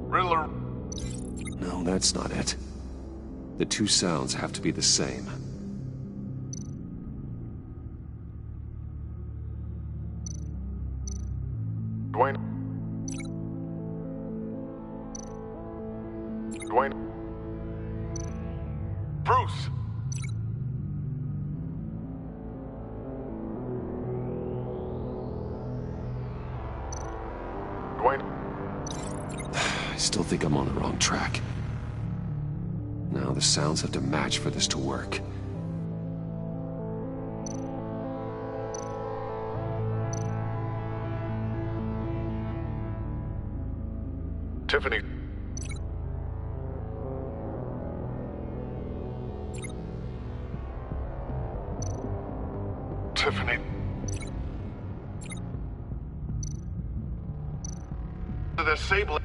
Riddler. No, that's not it. The two sounds have to be the same. Dwayne. Dwayne. Bruce. Dwayne. I still think I'm on the wrong track. Now the sounds have to match for this to work. Tiffany. Tiffany. The Sable.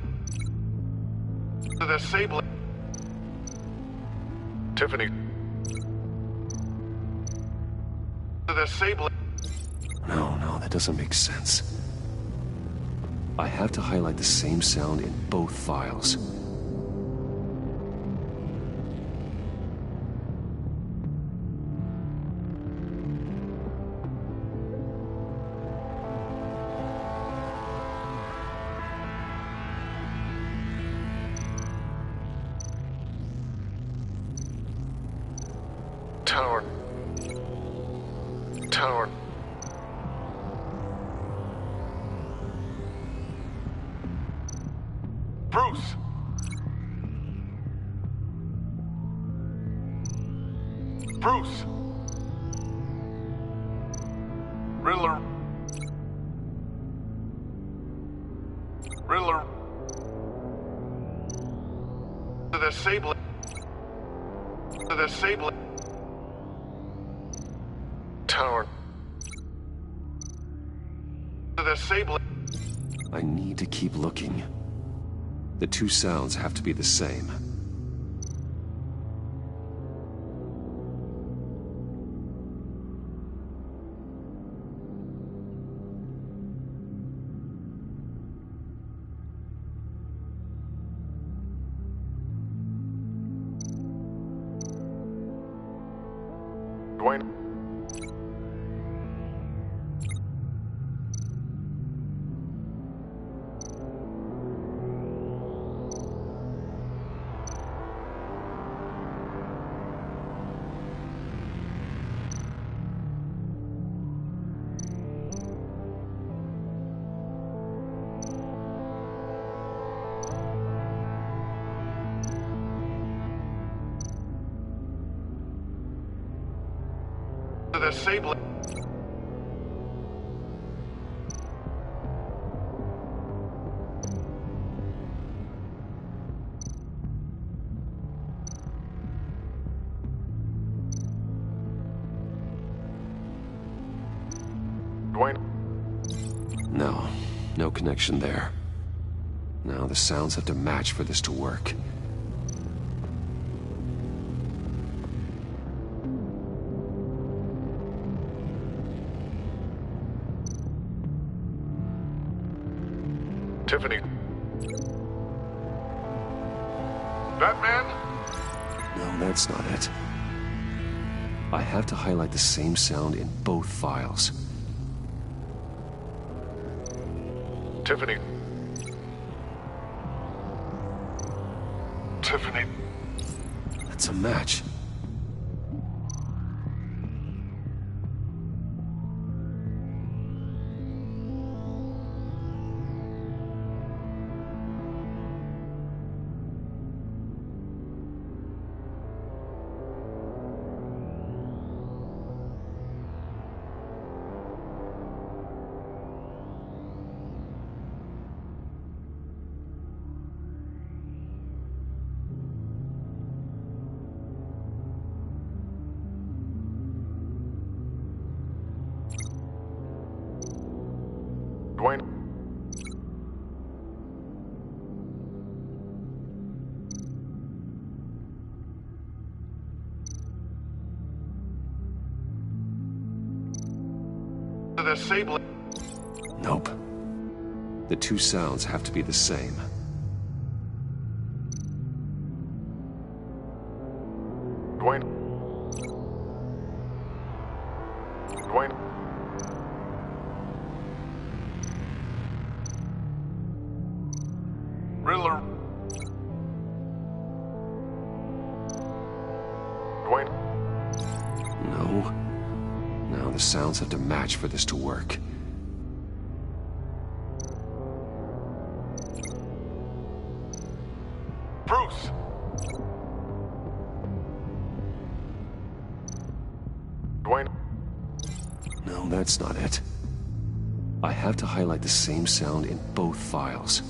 The Sable. Tiffany. The Sable. No, that doesn't make sense. I have to highlight the same sound in both files. Tower. Tower. Bruce! Bruce! Riddler! Riddler! The Sable! The Sable! Tower! The Sable! I need to keep looking. The two sounds have to be the same. Dwayne. The Sable. Dwayne. No connection there. Now the sounds have to match for this to work. Tiffany. Batman? No, that's not it. I have to highlight the same sound in both files. Tiffany. That's a match. Dwayne. The Sable. Nope. The two sounds have to be the same. Dwayne. Dwayne. Riddler. Dwayne. No. Now the sounds have to match for this to work. Bruce. Dwayne. No, that's not it. I have to highlight the same sound in both files.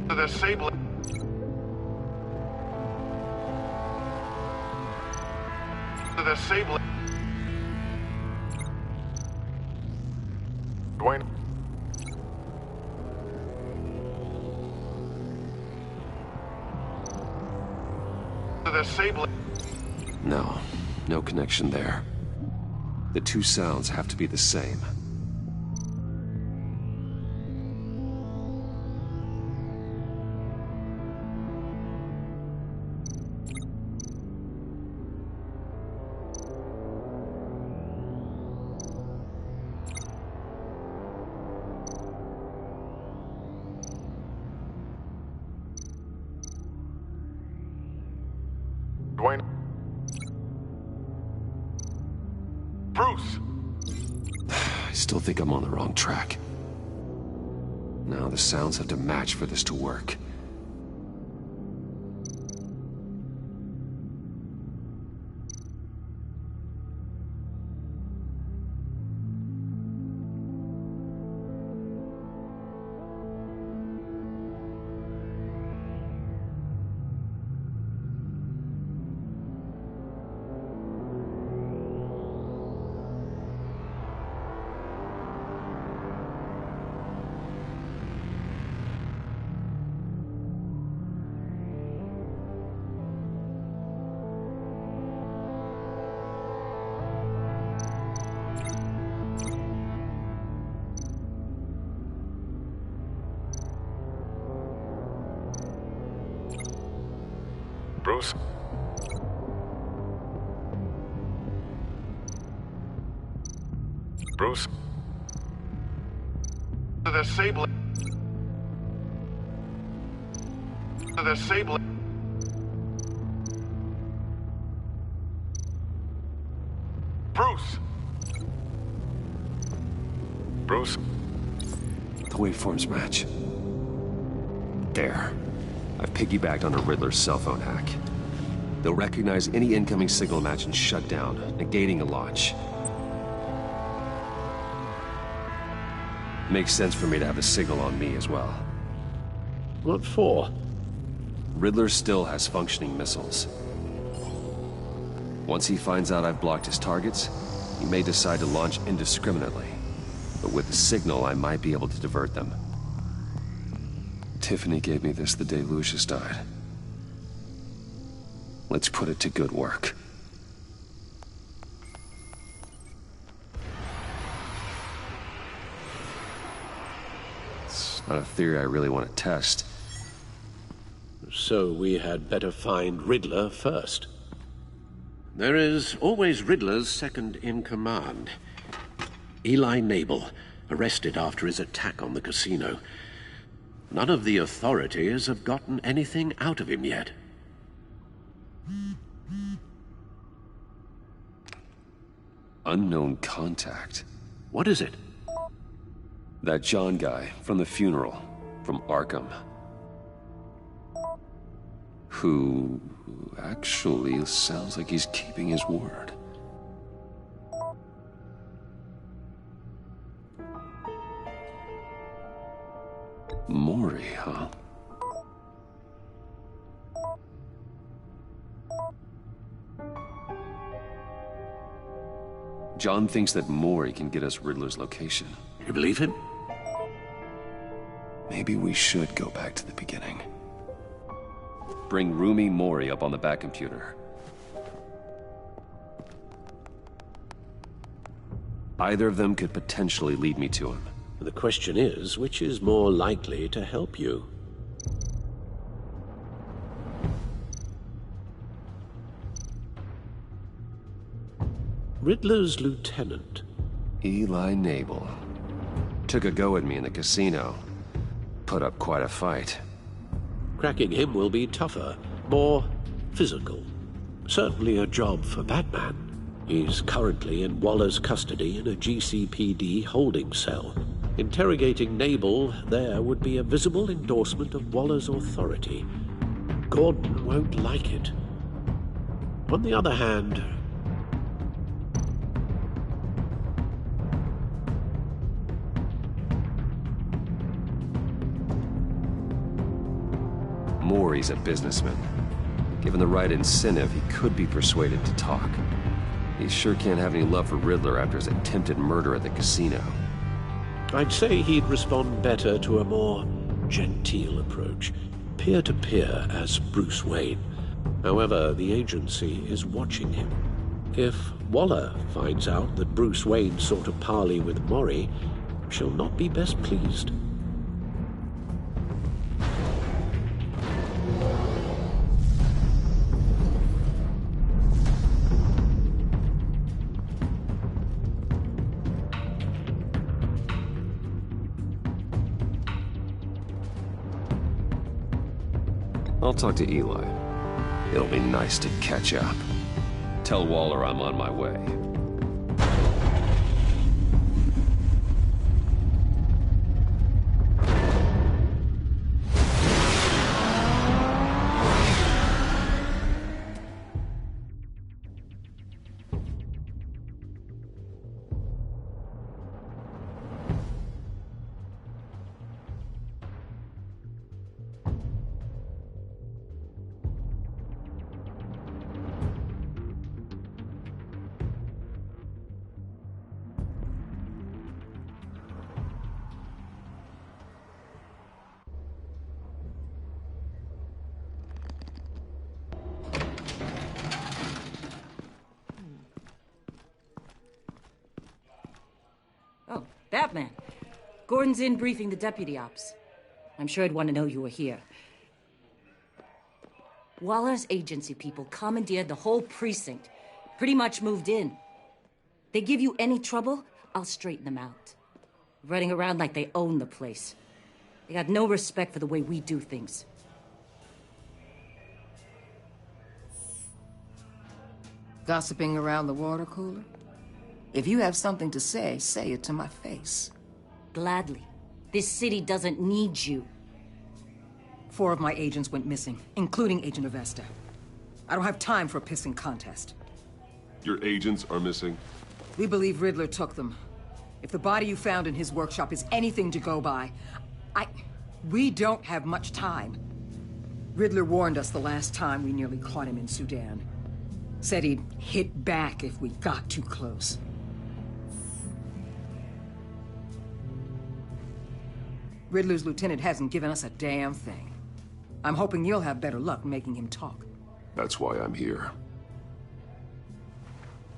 The Sable. The Sable. Dwayne. The Sable. No, no connection there. The two sounds have to be the same. Dwayne. Bruce. I still think I'm on the wrong track. Now the sounds have to match for this to work. Bruce. Bruce. The Sable. The Sable. Bruce. Bruce. The waveforms match. There. I've piggybacked on a Riddler's cell phone hack. They'll recognize any incoming signal match and shut down, negating a launch. Makes sense for me to have the signal on me as well. What for? Riddler still has functioning missiles. Once he finds out I've blocked his targets, he may decide to launch indiscriminately. But with the signal, I might be able to divert them. Tiffany gave me this the day Lucius died. Let's put it to good work. It's Not a theory I really want to test. So we had better find Riddler first. There is always Riddler's second-in-command. Eli Nabel, arrested after his attack on the casino. None of the authorities have gotten anything out of him yet. Unknown contact. What is it? That John guy from the funeral, from Arkham. Who actually sounds like he's keeping his word. Maury, huh? John thinks that Maury can get us Riddler's location. You believe him? Maybe we should go back to the beginning. Bring Rumi Maury up on the back computer. Either of them could potentially lead me to him. The question is, which is more likely to help you? Riddler's lieutenant. Eli Nabel. Took a go at me in the casino. Put up quite a fight. Cracking him will be tougher, more physical. Certainly a job for Batman. He's currently in Waller's custody in a GCPD holding cell. Interrogating Nabel there would be a visible endorsement of Waller's authority. Gordon won't like it. On the other hand, Maury's a businessman. Given the right incentive, he could be persuaded to talk. He sure can't have any love for Riddler after his attempted murder at the casino. I'd say he'd respond better to a more genteel approach, peer-to-peer as Bruce Wayne. However, the agency is watching him. If Waller finds out that Bruce Wayne sought a parley with Maury, she'll not be best pleased. I'll talk to Eli. It'll be nice to catch up. Tell Waller I'm on my way. Oh, Batman. Gordon's in briefing the deputy ops. I'm sure he'd want to know you were here. Waller's agency people commandeered the whole precinct. Pretty much moved in. They give you any trouble, I'll straighten them out. Running around like they own the place. They got no respect for the way we do things. Gossiping around the water cooler? If you have something to say it to my face. Gladly. This city doesn't need you. 4 of my agents went missing, including Agent Avesta. I don't have time for a pissing contest. Your agents are missing? We believe Riddler took them. If the body you found in his workshop is anything to go by, we don't have much time. Riddler warned us the last time we nearly caught him in Sudan. Said he'd hit back if we got too close. Riddler's lieutenant hasn't given us a damn thing. I'm hoping you'll have better luck making him talk. That's why I'm here.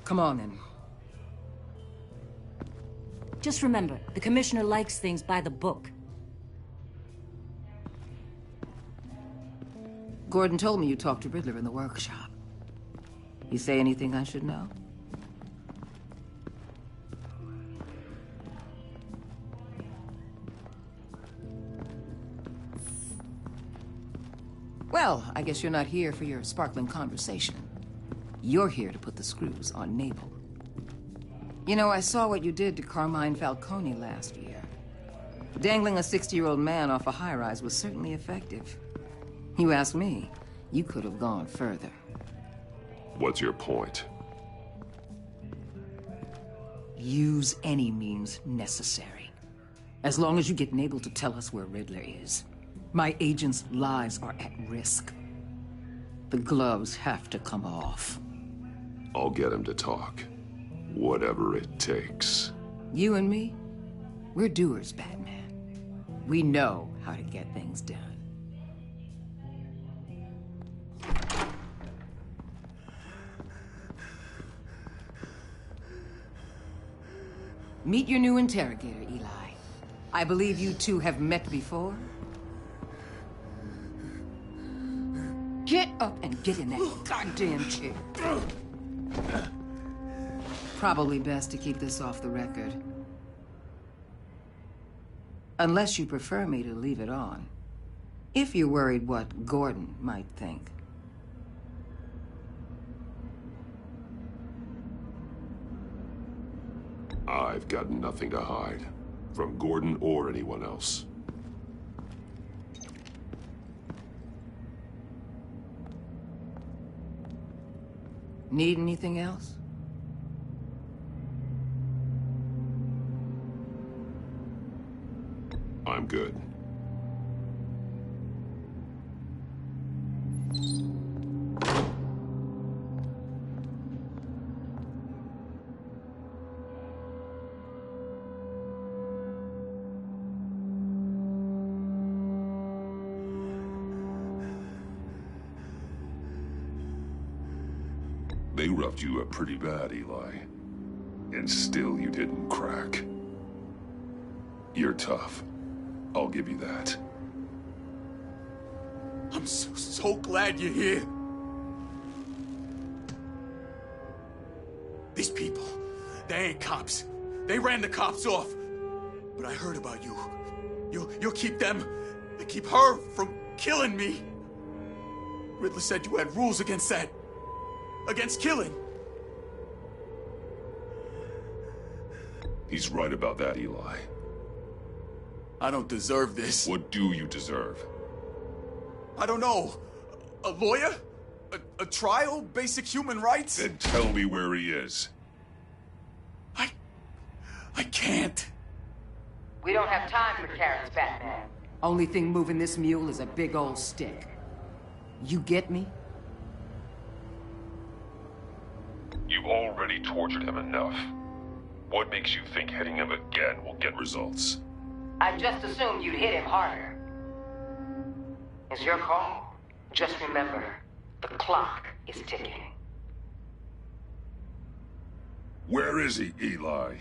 Come on, then. Just remember, the commissioner likes things by the book. Gordon told me you talked to Riddler in the workshop. You say anything I should know? Well, I guess you're not here for your sparkling conversation. You're here to put the screws on Naval. You know, I saw what you did to Carmine Falcone last year. Dangling a 60-year-old man off a high-rise was certainly effective. You ask me, you could have gone further. What's your point? Use any means necessary. As long as you get Naval to tell us where Riddler is. My agents' lives are at risk. The gloves have to come off. I'll get him to talk. Whatever it takes. You and me, we're doers, Batman. We know how to get things done. Meet your new interrogator, Eli. I believe you two have met before. Get up and get in that goddamn chair. Probably best to keep this off the record. Unless you prefer me to leave it on. If you're worried what Gordon might think. I've got nothing to hide. From Gordon or anyone else. Need anything else? I'm good. They roughed you up pretty bad, Eli. And still you didn't crack. You're tough. I'll give you that. I'm so glad you're here. These people, they ain't cops. They ran the cops off. But I heard about you. You'll keep them, and keep her from killing me. Riddler said you had rules against that. Against killing. He's right about that, Eli. I don't deserve this. What do you deserve? I don't know. A lawyer? A trial? Basic human rights? Then tell me where he is. I can't. We don't have time for carrots, Batman. Only thing moving this mule is a big old stick. You get me? You've already tortured him enough. What makes you think hitting him again will get results? I just assumed you'd hit him harder. It's your call. Just remember, the clock is ticking. Where is he, Eli?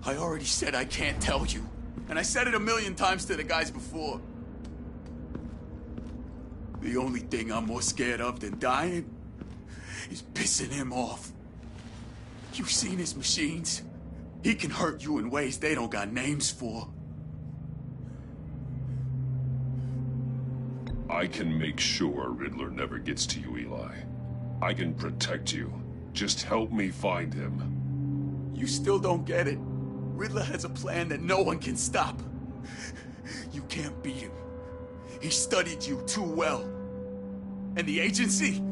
I already said I can't tell you. And I said it 1,000,000 times to the guys before. The only thing I'm more scared of than dying is pissing him off. You've seen his machines. He can hurt you in ways they don't got names for. I can make sure Riddler never gets to you, Eli. I can protect you. Just help me find him. You still don't get it. Riddler has a plan that no one can stop. You can't beat him. He studied you too well. And the agency?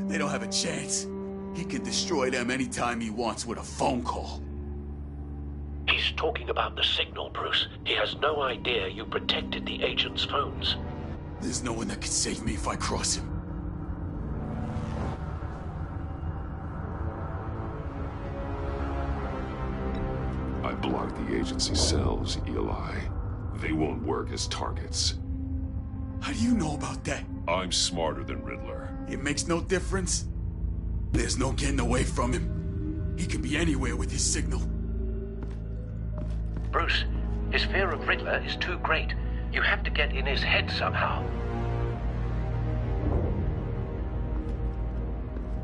They don't have a chance. He can destroy them anytime he wants with a phone call. He's talking about the signal, Bruce. He has no idea you protected the agent's phones. There's no one that can save me if I cross him. I blocked the agency cells, Eli. They won't work as targets. How do you know about that? I'm smarter than Riddler. It makes no difference. There's no getting away from him. He can be anywhere with his signal. Bruce, his fear of Riddler is too great. You have to get in his head somehow.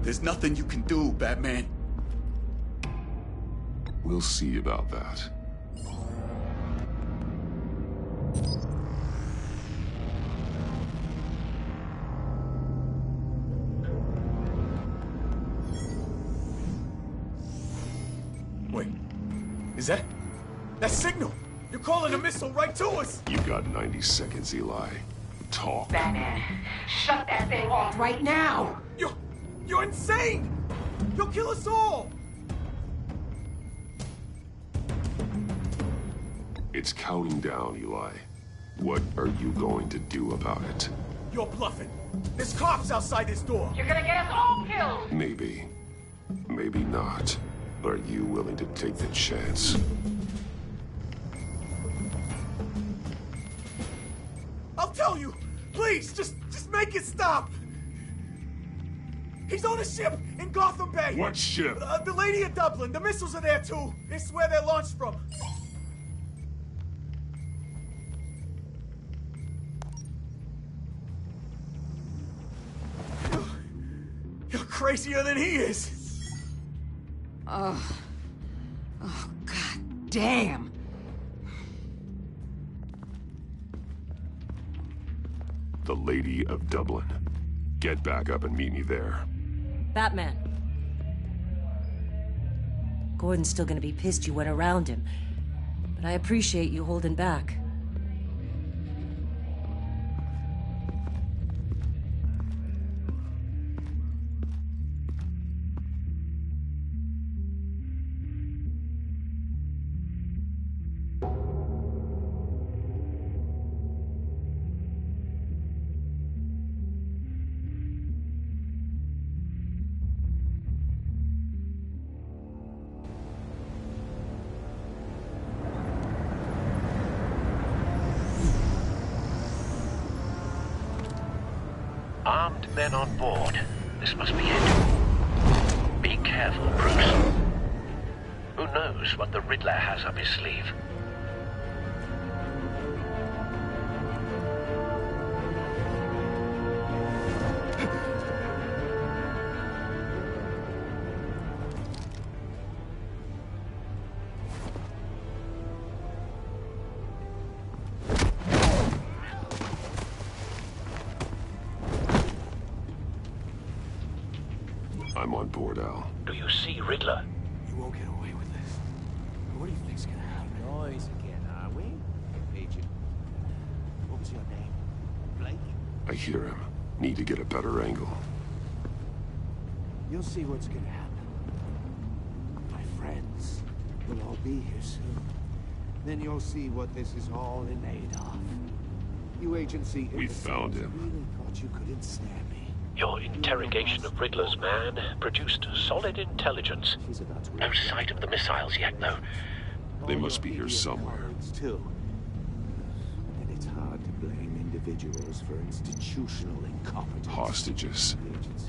There's nothing you can do, Batman. We'll see about that. Wait, is that signal? You're calling a missile right to us! You got 90 seconds, Eli. Talk. Batman, shut that thing off right now! You're insane! You'll kill us all! It's counting down, Eli. What are you going to do about it? You're bluffing. There's cops outside this door. You're gonna get us all killed! Maybe. Maybe not. Are you willing to take the chance? I'll tell you! Please, just make it stop! He's on a ship in Gotham Bay! What ship? The Lady of Dublin. The missiles are there, too. It's where they're launched from. You're crazier than he is! Oh, God damn! The Lady of Dublin. Get back up and meet me there. Batman. Gordon's still gonna be pissed you went around him, but I appreciate you holding back. Armed men on board. This must be it. Be careful, Bruce. Who knows what the Riddler has up his sleeve? I'm on board, Al. Do you see Riddler? You won't get away with this. What do you think's gonna happen? Noise again, are we? Agent. What was your name? Blake? I hear him. Need to get a better angle. You'll see what's gonna happen. My friends will all be here soon. Then you'll see what this is all in aid of. You agency... We found him. Really thought you could ensnare me. Your interrogation of Riddler's man produced solid intelligence. No sight of the missiles yet, though. They must be here somewhere. Too. And it's hard to blame individuals for institutional incompetence. Hostages.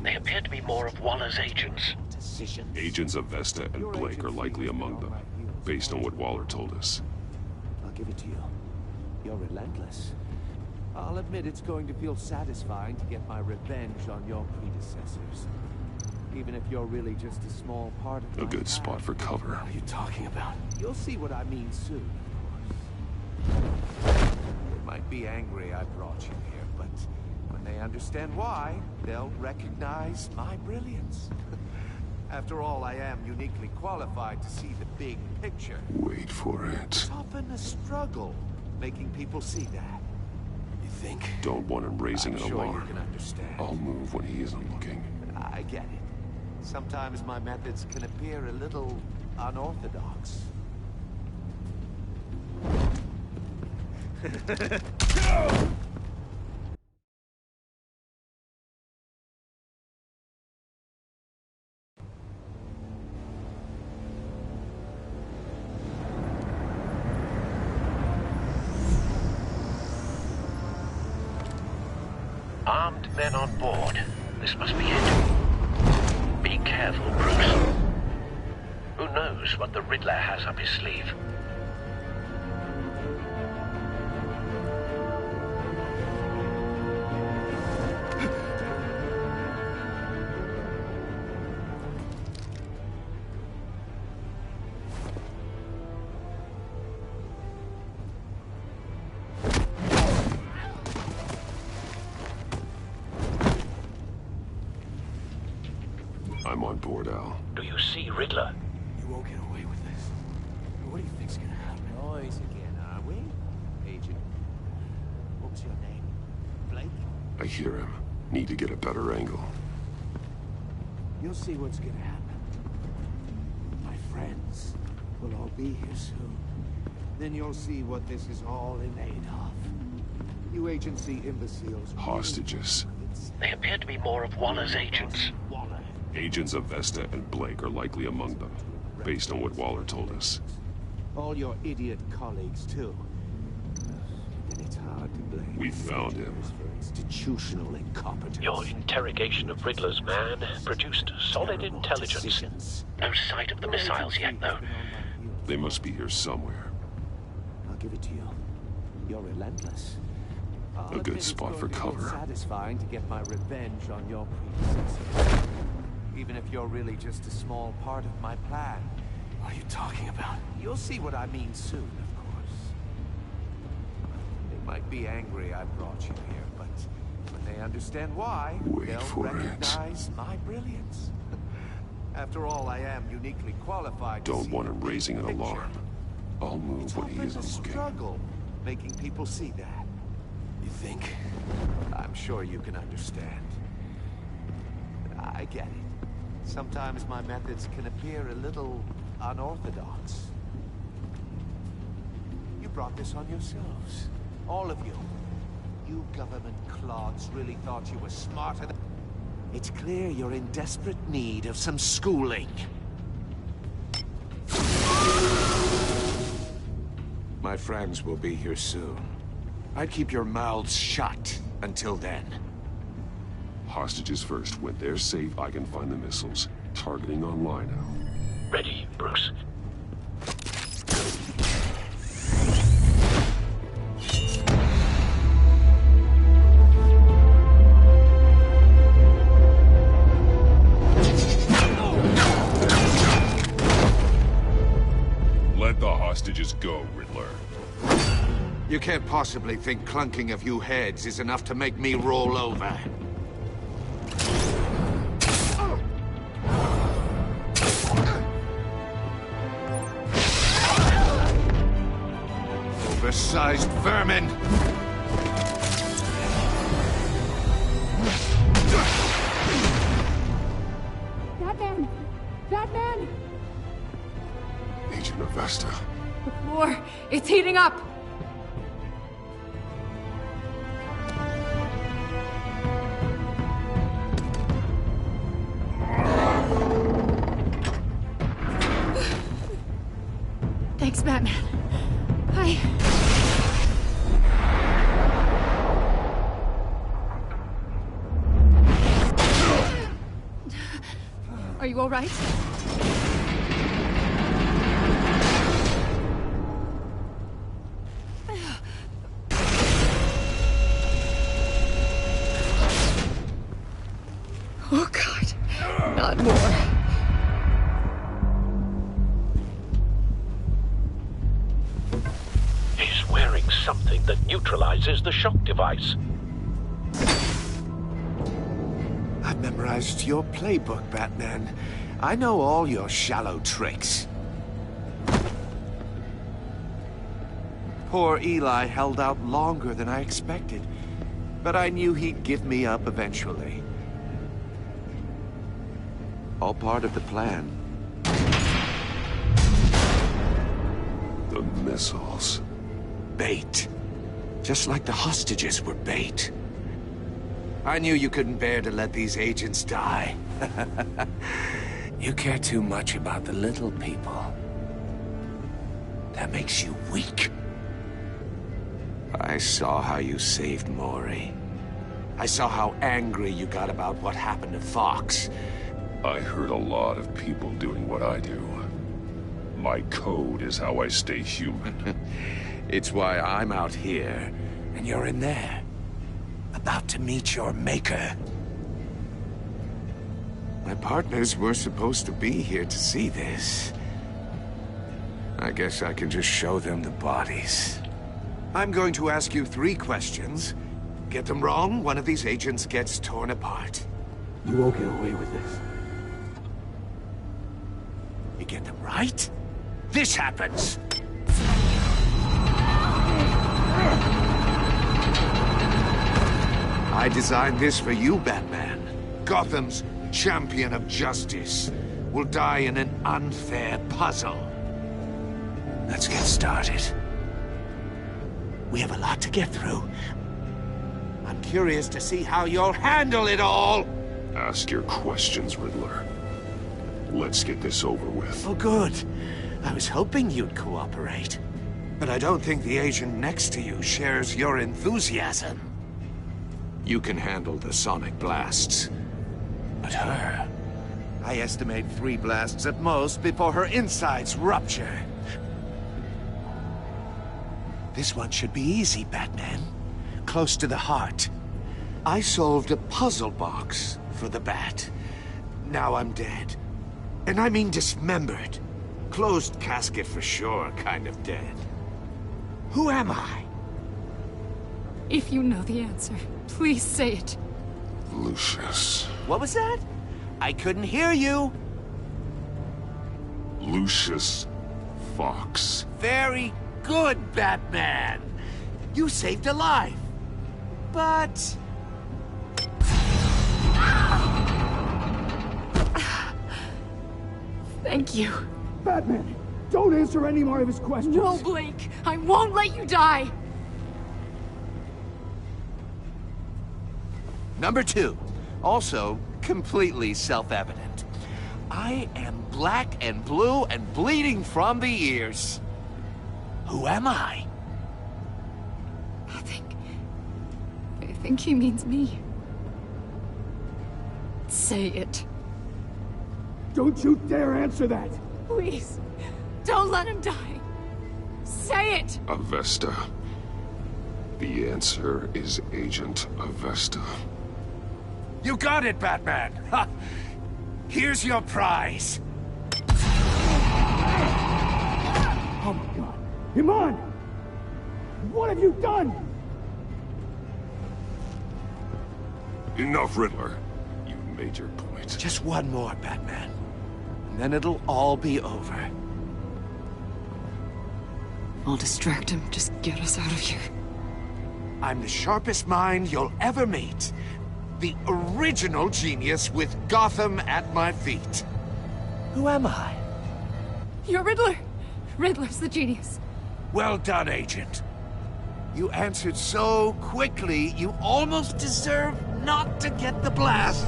They appear to be more of Waller's agents. Agents of Vesta and Blake are likely among them, based on what Waller told us. I'll give it to you. You're relentless. I'll admit it's going to feel satisfying to get my revenge on your predecessors. Even if you're really just a small part of A good spot for cover. What are you talking about? You'll see what I mean soon, of course. They might be angry I brought you here, but when they understand why, they'll recognize my brilliance. After all, I am uniquely qualified to see the big picture. Wait for it. It's often a struggle making people see that. Think? Don't want him raising an I'm sure alarm. you can understand. I'll move when he isn't looking. I get it. Sometimes my methods can appear a little unorthodox. Armed men on board. This must be it. Be careful, Bruce. Who knows what the Riddler has up his sleeve? on board, Al. Do you see Riddler? You won't get away with this. What do you think's gonna happen? Noise again, are we? Agent. What's your name? Blake? I hear him. Need to get a better angle. You'll see what's gonna happen. My friends will all be here soon. Then you'll see what this is all in aid of. You agency imbeciles. Hostages. They appear to be more of Waller's agents. Agents of Vesta and Blake are likely among them, based on what Waller told us. All your idiot colleagues, too. And it's hard to blame. We found him. For institutional incompetence. Your interrogation of Riddler's man produced solid intelligence. No sight of the missiles yet, though. They must be here somewhere. I'll give it to you. You're relentless. A good spot for cover. Satisfying to get my revenge on your predecessor. Even if you're really just a small part of my plan. What are you talking about? You'll see what I mean soon, of course. They might be angry I brought you here, but when they understand why, they'll recognize my brilliance. After all, I am uniquely qualified. Don't want him raising an alarm. I'll move when he isn't looking. Struggle making people see that. You think? I'm sure you can understand. I get it. Sometimes my methods can appear a little unorthodox. You brought this on yourselves. All of you. You government clods really thought you were smarter than... It's clear you're in desperate need of some schooling. My friends will be here soon. I'd keep your mouths shut until then. Hostages first. When they're safe, I can find the missiles. Targeting online now. Ready, Bruce. Let the hostages go, Riddler. You can't possibly think clunking a few heads is enough to make me roll over. Oversized vermin! Batman! Batman! Agent of Vesta. The floor, it's heating up! Thanks, Batman. Are you all right? Oh, God. Not more. He's wearing something that neutralizes the shock device. I've memorized your playbook, Batman. I know all your shallow tricks. Poor Eli held out longer than I expected, but I knew he'd give me up eventually. All part of the plan. The missiles. Bait. Just like the hostages were bait. I knew you couldn't bear to let these agents die. You care too much about the little people. That makes you weak. I saw how you saved Maury. I saw how angry you got about what happened to Fox. I heard a lot of people doing what I do. My code is how I stay human. It's why I'm out here, and you're in there. About to meet your maker. My partners were supposed to be here to see this. I guess I can just show them the bodies. I'm going to ask you 3 questions. Get them wrong, one of these agents gets torn apart. You won't get away with this. You get them right, this happens. I designed this for you, Batman. Gotham's champion of justice will die in an unfair puzzle. Let's get started. We have a lot to get through. I'm curious to see how you'll handle it all. Ask your questions, Riddler. Let's get this over with. Oh, good. I was hoping you'd cooperate. But I don't think the agent next to you shares your enthusiasm. You can handle the sonic blasts. But her... I estimate 3 blasts at most before her insides rupture. This one should be easy, Batman. Close to the heart. I solved a puzzle box for the Bat. Now I'm dead. And I mean dismembered. Closed casket for sure, kind of dead. Who am I? If you know the answer, please say it. Lucius. What was that? I couldn't hear you. Lucius Fox. Very good, Batman. You saved a life. But... Thank you. Batman, don't answer any more of his questions. No, Blake. I won't let you die. Number 2. Also, completely self-evident. I am black and blue and bleeding from the ears. Who am I? I think he means me. Say it. Don't you dare answer that! Please, don't let him die. Say it! Avesta. The answer is Agent Avesta. You got it, Batman! Ha. Here's your prize. Oh my God! Iman! What have you done? Enough, Riddler. You made your point. Just one more, Batman. And then it'll all be over. I'll distract him. Just get us out of here. I'm the sharpest mind you'll ever meet. The original genius with Gotham at my feet. Who am I? You're Riddler. Riddler's the genius. Well done, Agent. You answered so quickly, you almost deserve not to get the blast.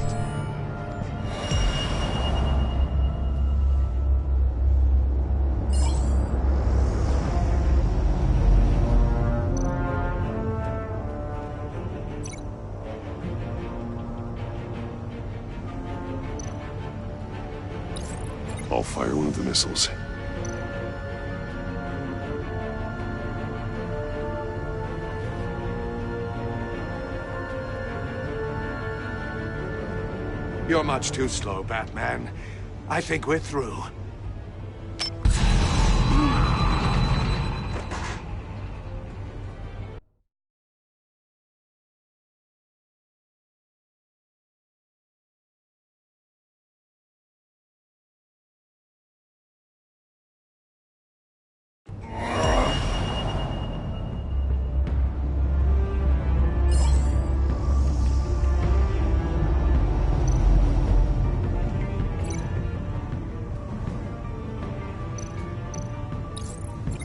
I'll fire one of the missiles. You're much too slow, Batman. I think we're through.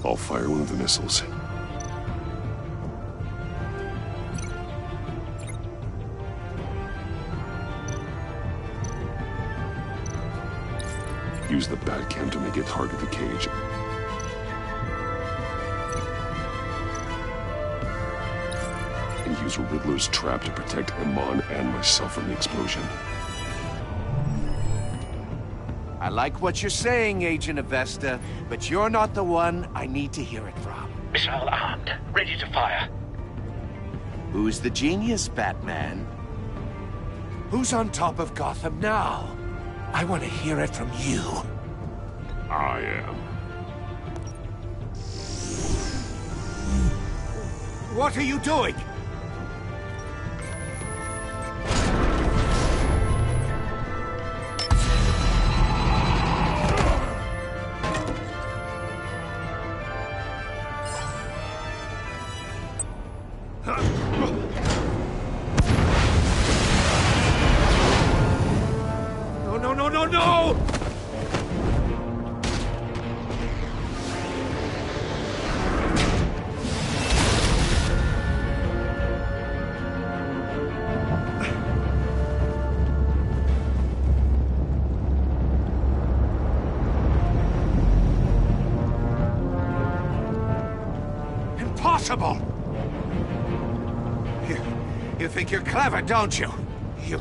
I'll fire one of the missiles. Use the Batcam to make it target the cage. And use Riddler's trap to protect Iman and myself from the explosion. I like what you're saying, Agent Avesta, but you're not the one I need to hear it from. Missile armed, ready to fire. Who's the genius, Batman? Who's on top of Gotham now? I want to hear it from you. I am. What are you doing? impossible! You think you're clever, don't you? You...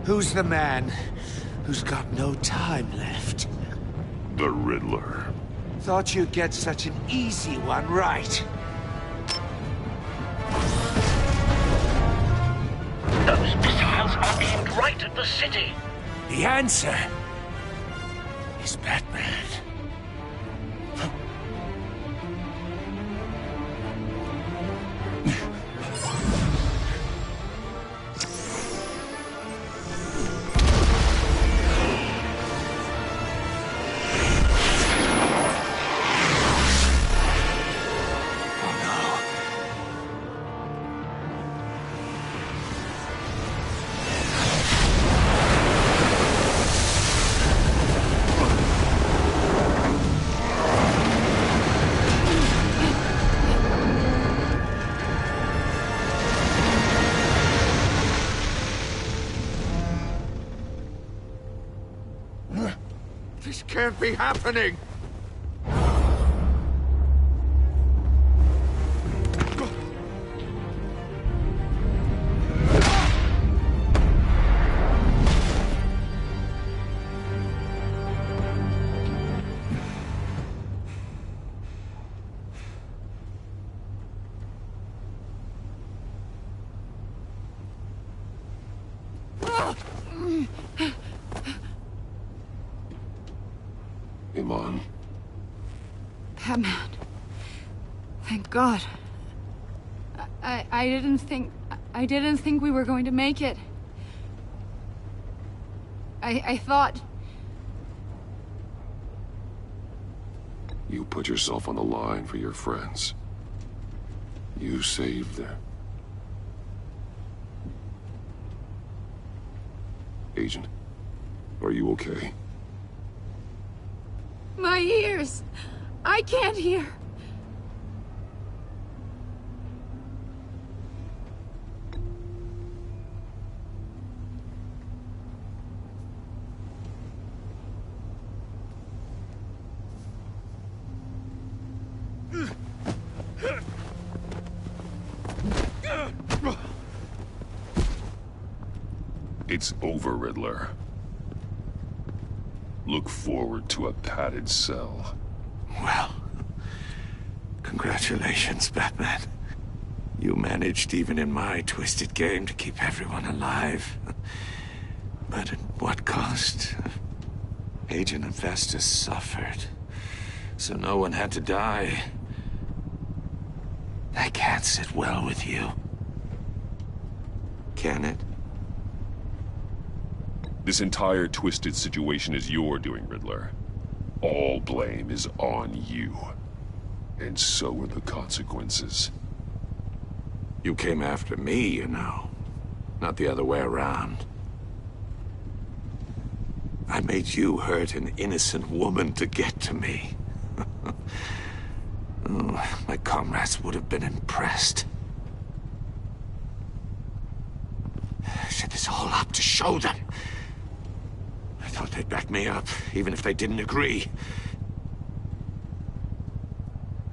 Who's the man who's got no time left? The Riddler. Thought you'd get such an easy one right. Those missiles are aimed right at the city. The answer is Batman. This can't be happening! Iman. Batman. Thank God. I didn't think we were going to make it. I thought... You put yourself on the line for your friends. You saved them. Agent, are you okay? My ears! I can't hear! It's over, Riddler. Look forward to a padded cell. Well, congratulations, Batman. You managed, even in my twisted game, to keep everyone alive. But at what cost? Agent Hephaestus suffered, so no one had to die. That can't sit well with you. Can it? This entire twisted situation is your doing, Riddler. All blame is on you. And so are the consequences. You came after me, you know. Not the other way around. I made you hurt an innocent woman to get to me. Oh, my comrades would have been impressed. I set this all up to show them. I thought they'd back me up, even if they didn't agree.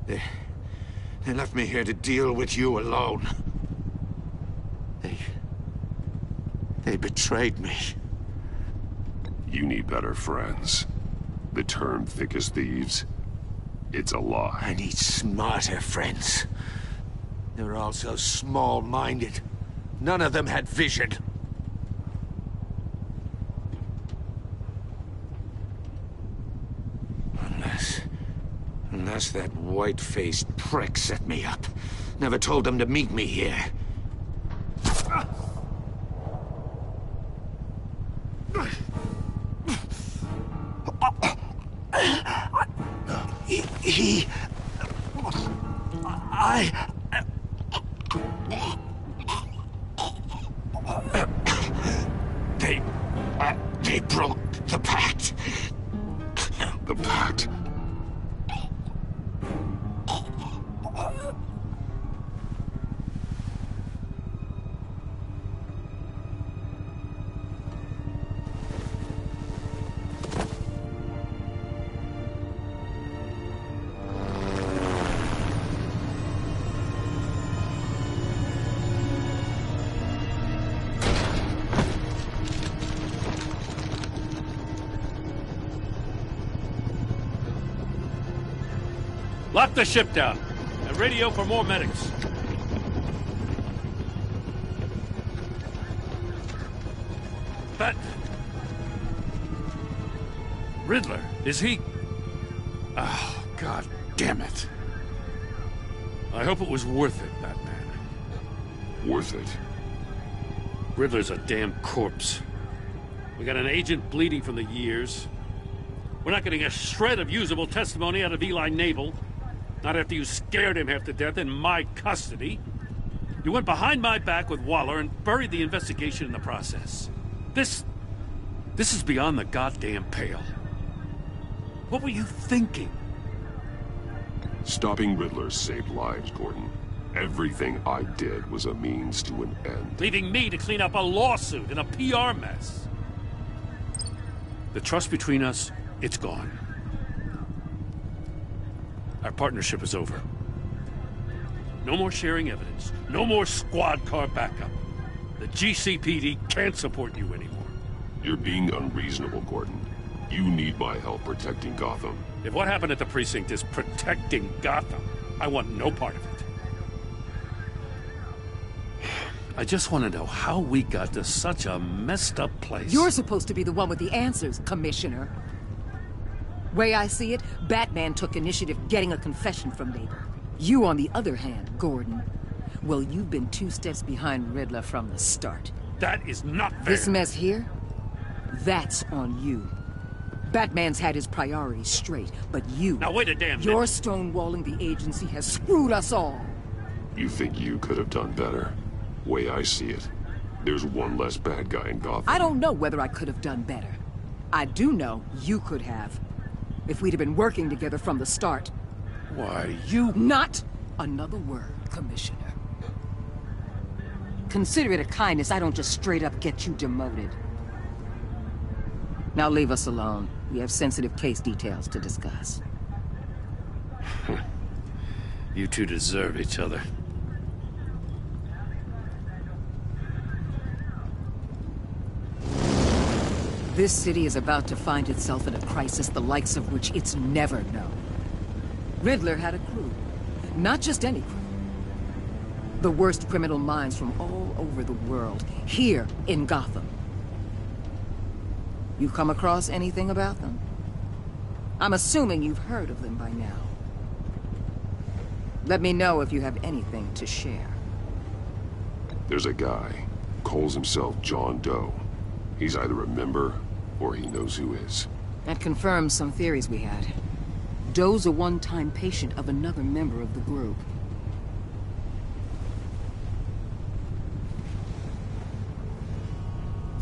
They left me here to deal with you alone. They betrayed me. You need better friends. The term thick as thieves, it's a lie. I need smarter friends. They were all so small-minded. None of them had vision. Unless that white-faced prick set me up. Never told them to meet me here. Lock the ship down and radio for more medics. That... Riddler, is he... Oh, God damn it. I hope it was worth it, Batman. Worth it? Riddler's a damn corpse. We got an agent bleeding from the years. We're not getting a shred of usable testimony out of Eli Naval. Not after you scared him half to death in my custody. You went behind my back with Waller and buried the investigation in the process. This is beyond the goddamn pale. What were you thinking? Stopping Riddler saved lives, Gordon. Everything I did was a means to an end. Leaving me to clean up a lawsuit and a PR mess. The trust between us, it's gone. Our partnership is over. No more sharing evidence. No more squad car backup. The GCPD can't support you anymore. You're being unreasonable, Gordon. You need my help protecting Gotham. If what happened at the precinct is protecting Gotham, I want no part of it. I just want to know how we got to such a messed up place. You're supposed to be the one with the answers, Commissioner. Way I see it, Batman took initiative getting a confession from Naval. You, on the other hand, Gordon, well, you've been 2 steps behind Riddler from the start. That is not fair. This mess here, that's on you. Batman's had his priorities straight, but you... Now wait a damn minute. Your stonewalling the agency has screwed us all. You think you could have done better? Way I see it, there's one less bad guy in Gotham. I don't know whether I could have done better. I do know you could have. If we'd have been working together from the start. Why, you... Not another word, Commissioner. Consider it a kindness I don't just straight up get you demoted. Now leave us alone. We have sensitive case details to discuss. You two deserve each other. This city is about to find itself in a crisis the likes of which it's never known. Riddler had a crew. Not just any crew. The worst criminal minds from all over the world, here in Gotham. You come across anything about them? I'm assuming you've heard of them by now. Let me know if you have anything to share. There's a guy, calls himself John Doe. He's either a member, or he knows who is. That confirms some theories we had. Doe's a one-time patient of another member of the group.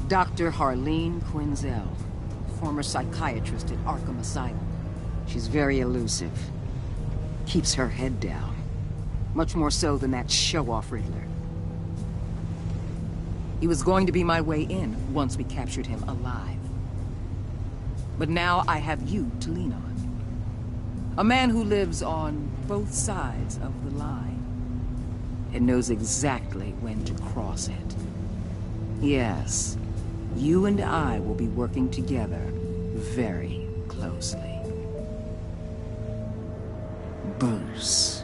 Dr. Harleen Quinzel, former psychiatrist at Arkham Asylum. She's very elusive. Keeps her head down. Much more so than that show-off Riddler. He was going to be my way in once we captured him alive. But now I have you to lean on. A man who lives on both sides of the line and knows exactly when to cross it. Yes, you and I will be working together very closely. Bruce.